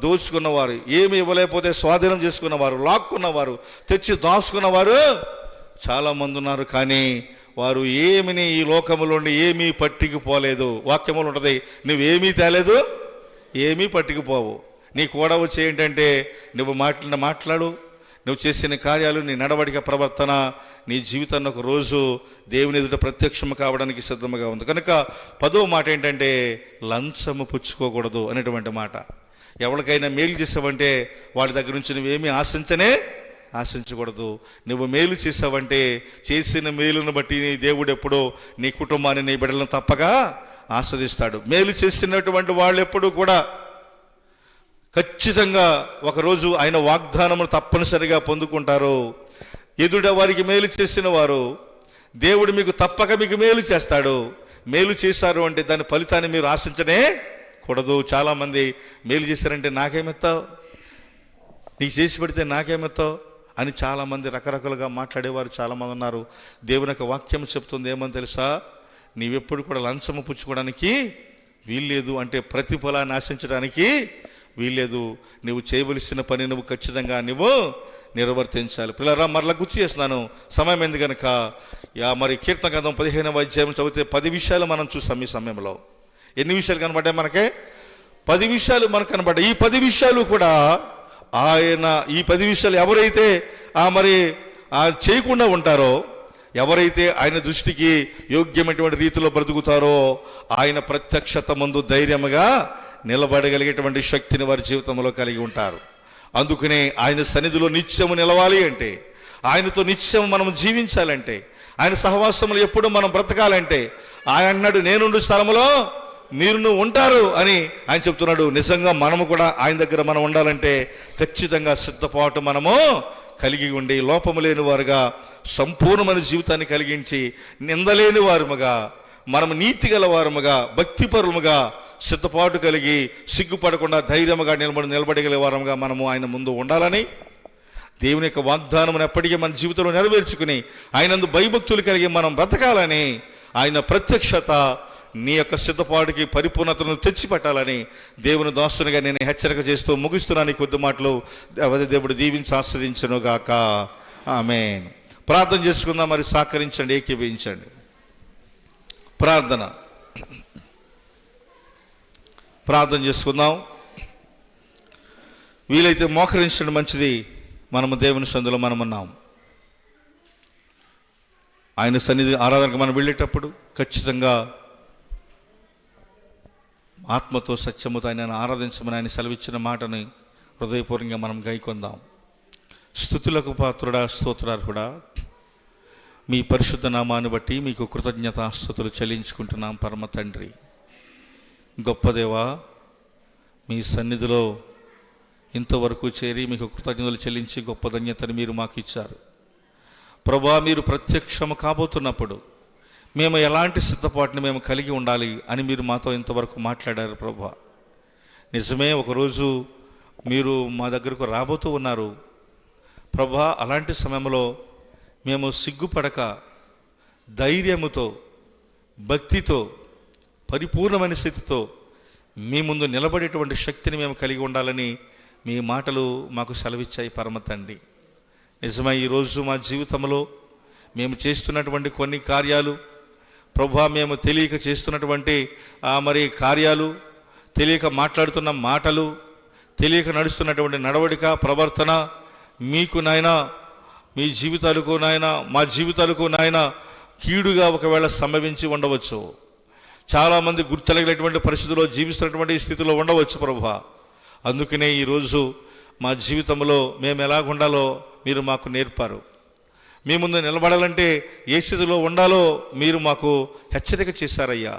దోచుకున్నవారు, ఏమి ఇవ్వలేకపోతే స్వాధీనం చేసుకున్నవారు, లాక్కున్నవారు, తెచ్చి దాచుకున్నవారు చాలామంది ఉన్నారు. కానీ వారు ఏమిని ఈ లోకములోని ఏమీ పట్టుకుపోలేదు. వాక్యములు ఉంటుంది, నువ్వేమీ తేలేదు, ఏమీ పట్టుకుపోవు. నీ కూడా వచ్చి ఏంటంటే నువ్వు మాట్లాడు, నువ్వు చేసిన కార్యాలు, నీ నడవడిక, ప్రవర్తన, నీ జీవితాన్ని ఒక రోజు దేవుని ఎదుట ప్రత్యక్షము కావడానికి సిద్ధముగా ఉంది. కనుక 10వ మాట ఏంటంటే లంచము పుచ్చుకోకూడదు అనేటువంటి మాట. ఎవరికైనా మేలు చేసావంటే వాడి దగ్గర నుంచి నువ్వేమీ ఆశించకూడదు. నువ్వు మేలు చేసావంటే చేసిన మేలును బట్టి దేవుడు ఎప్పుడో నీ కుటుంబాన్ని, నీ బిడ్డలను తప్పగా ఆస్వాదిస్తాడు. మేలు చేసినటువంటి వాళ్ళు ఎప్పుడు కూడా ఖచ్చితంగా ఒకరోజు ఆయన వాగ్దానమును తప్పనిసరిగా పొందుకుంటారు. ఎదుట వారికి మేలు చేసిన వారు దేవుడు మీకు తప్పక మీకు మేలు చేస్తాడు. మేలు చేశారు అంటే దాని ఫలితాన్ని మీరు ఆశించనే కూడదు. చాలామంది మేలు చేశారంటే నాకేమెత్తావు, నీకు చేసి పెడితే నాకేమెత్తావు అని చాలామంది రకరకాలుగా మాట్లాడేవారు చాలామంది ఉన్నారు. దేవుని యొక్క వాక్యం చెప్తుంది ఏమని తెలుసా, నీవెప్పుడు కూడా లంచము పుచ్చుకోవడానికి వీల్లేదు, అంటే ప్రతిఫలాన్ని ఆశించడానికి వీల్లేదు. నువ్వు చేయవలసిన పని నువ్వు ఖచ్చితంగా నువ్వు నిర్వర్తించాలి. పిల్లరా, మరలా గుర్తు చేస్తున్నాను, సమయం ఎందుకు కనుక. మరి కీర్తన గ్రంథం 15వ అధ్యాయం చదివితే 10 విషయాలు మనం చూసాం. ఈ సమయంలో ఎన్ని విషయాలు కనబడ్డాయి మనకే? 10 విషయాలు మనకు కనబడ్డాయి. ఈ 10 విషయాలు కూడా ఆయన, ఈ 10 విషయాలు ఎవరైతే చేయకుండా ఉంటారో, ఎవరైతే ఆయన దృష్టికి యోగ్యమైనటువంటి రీతిలో బ్రతుకుతారో ఆయన ప్రత్యక్షత ముందు ధైర్యముగా నిలబడగలిగేటువంటి శక్తిని వారి జీవితంలో కలిగి ఉంటారు. అందుకనే ఆయన సన్నిధిలో నిత్యము నిలవాలి అంటే, ఆయనతో నిత్యం మనం జీవించాలంటే, ఆయన సహవాసములు ఎప్పుడు మనం బ్రతకాలంటే, ఆయన అన్నాడు నేనుండు స్థలములో మీరు ఉంటారు అని ఆయన చెప్తున్నాడు. నిజంగా మనము కూడా ఆయన దగ్గర మనం ఉండాలంటే ఖచ్చితంగా సిద్ధపాటు మనము కలిగి ఉండి, లోపము లేని వారుగా సంపూర్ణమైన జీవితాన్ని కలిగించి, నిందలేని వారముగా, మనము నీతి గల వారముగా, భక్తిపరులుగా, సిద్ధపాటు కలిగి, సిగ్గుపడకుండా ధైర్యముగా నిలబడగల వారముగా మనము ఆయన ముందు ఉండాలని దేవుని యొక్క వాగ్దానమును ఎప్పటికీ మన జీవితంలో నెరవేర్చుకుని ఆయనందు భయభక్తులు కలిగి మనం బ్రతకాలని, ఆయన ప్రత్యక్షత నీ యొక్క సిద్ధపాటుకి పరిపూర్ణతను తెచ్చిపెట్టాలని దేవుని దాసునిగా నేను హెచ్చరిక చేస్తూ ముగిస్తున్నాను. ఈ కొద్ది మాటలు దేవుడు దీవించి ఆస్వాదించును గాక. ఆమేన్. ప్రార్థన చేసుకుందాం. మరి సహకరించండి, ఏకీభవించండి. ప్రార్థన చేసుకుందాం. వీలైతే మోకరించడం మంచిది. మనము దేవుని సన్నిధిలో మనం ఉన్నాం. ఆయన సన్నిధి ఆరాధనకు మనం వెళ్ళేటప్పుడు ఖచ్చితంగా ఆత్మతో సత్యముతో ఆయన ఆరాధించమని ఆయన సెలవిచ్చిన మాటని హృదయపూర్వకంగా మనం గైకొందాం. స్తుతులకు పాత్రుడా, స్తోత్రార్హుడా, మీ పరిశుద్ధ నామాన్ని బట్టి మీకు కృతజ్ఞతాస్తుతులు చెల్లించుకుంటున్నాం. పరమ తండ్రి, గొప్ప దేవా, మీ సన్నిధిలో ఇంతవరకు చేరి మీకు కృతజ్ఞతలు చెల్లించి గొప్ప ధన్యతను మీరు మాకు ఇచ్చారు. ప్రభా, మీరు ప్రత్యక్షము కాబోతున్నప్పుడు మేము ఎలాంటి సిద్ధపాటుని మేము కలిగి ఉండాలి అని మీరు మాతో ఇంతవరకు మాట్లాడారు. ప్రభా, నిజమే, ఒకరోజు మీరు మా దగ్గరకు రాబోతూ ఉన్నారు. ప్రభా, అలాంటి సమయంలో మేము సిగ్గుపడక ధైర్యముతో, భక్తితో, పరిపూర్ణమైన స్థితితో మీ ముందు నిలబడేటువంటి శక్తిని మేము కలిగి ఉండాలని మీ మాటలు మాకు సెలవిచ్చాయి. పరమ తండ్రి, నిజమై ఈరోజు మా జీవితంలో మేము చేస్తున్నటువంటి కొన్ని కార్యాలు ప్రభా, మేము తెలియక చేస్తున్నటువంటి మరి కార్యాలు, తెలియక మాట్లాడుతున్న మాటలు, తెలియక నడుస్తున్నటువంటి నడవడిక, ప్రవర్తన మీకు నాయన, మీ జీవితాలకు నాయన, మా జీవితాలకు నాయన కీడుగా ఒకవేళ సంభవించి ఉండవచ్చు. చాలామంది గుర్తెలగినటువంటి పరిస్థితుల్లో జీవిస్తున్నటువంటి స్థితిలో ఉండవచ్చు ప్రభా. అందుకనే ఈరోజు మా జీవితంలో మేము ఎలాగుండాలో మీరు మాకు నేర్పారు. మీ ముందు నిలబడాలంటే ఏ స్థితిలో ఉండాలో మీరు మాకు హెచ్చరిక చేశారయ్యా.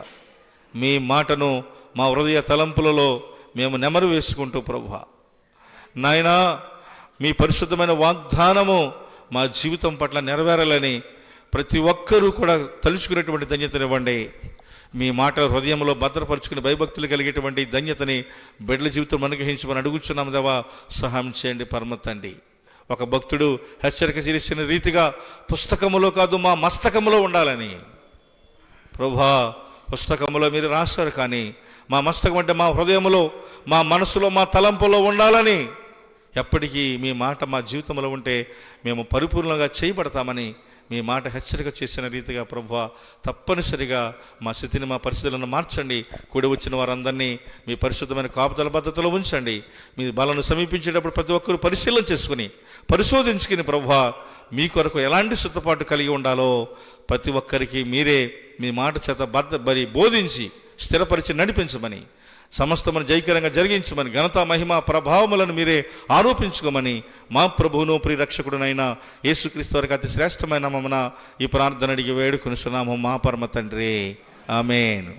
మీ మాటను మా హృదయ తలంపులలో మేము నెమరు వేసుకుంటూ ప్రభా నాయనా, మీ పరిశుద్ధమైన వాగ్దానము మా జీవితం పట్ల నెరవేరాలని ప్రతి ఒక్కరూ కూడా తలుచుకునేటువంటి ధన్యతనివ్వండి. మీ మాట హృదయంలో భద్రపరుచుకుని భయభక్తులు కలిగేటువంటి ధన్యతని బిడ్డల జీవితం అనుగ్రహించమని అడుగుచున్నాము దేవా. సహాయం చేయండి పరమ తండ్రి. ఒక భక్తుడు హెచ్చరిక చేసిన రీతిగా పుస్తకములో కాదు మా మస్తకములో ఉండాలని ప్రభా, పుస్తకములో మీరు రాస్తారు, కానీ మా మస్తకం అంటే మా హృదయంలో, మా మనసులో, మా తలంపులో ఉండాలని ఎప్పటికీ మీ మాట మా జీవితంలో ఉంటే మేము పరిపూర్ణంగా చేయబడతామని మీ మాట హెచ్చరిక చేసిన రీతిగా ప్రభువా తప్పనిసరిగా మా స్థితిని, మా పరిస్థితులను మార్చండి. కూడి వచ్చిన వారందరినీ మీ పరిశుద్ధమైన కాపుదల పద్ధతిలో ఉంచండి. మీ బలను సమీపించేటప్పుడు ప్రతి ఒక్కరూ పరిశీలన చేసుకుని, పరిశోధించుకుని ప్రభువా మీ కొరకు ఎలాంటి సిద్ధపాటు కలిగి ఉండాలో ప్రతి ఒక్కరికి మీరే మీ మాట చేత బోధించి స్థిరపరిచి నడిపించమని, సమస్తమును జయకరంగా జరిగించమని, ఘనత మహిమ ప్రభావములను మీరే ఆరోపించుకోమని మా ప్రభువును ప్రియరక్షకుడునైన యేసుక్రీస్తు వారికి అతి శ్రేష్టమైన నామమున ఈ ప్రార్థన అడిగి వేడుకొనుచున్నాము మా పరమ తండ్రి. ఆమేన్.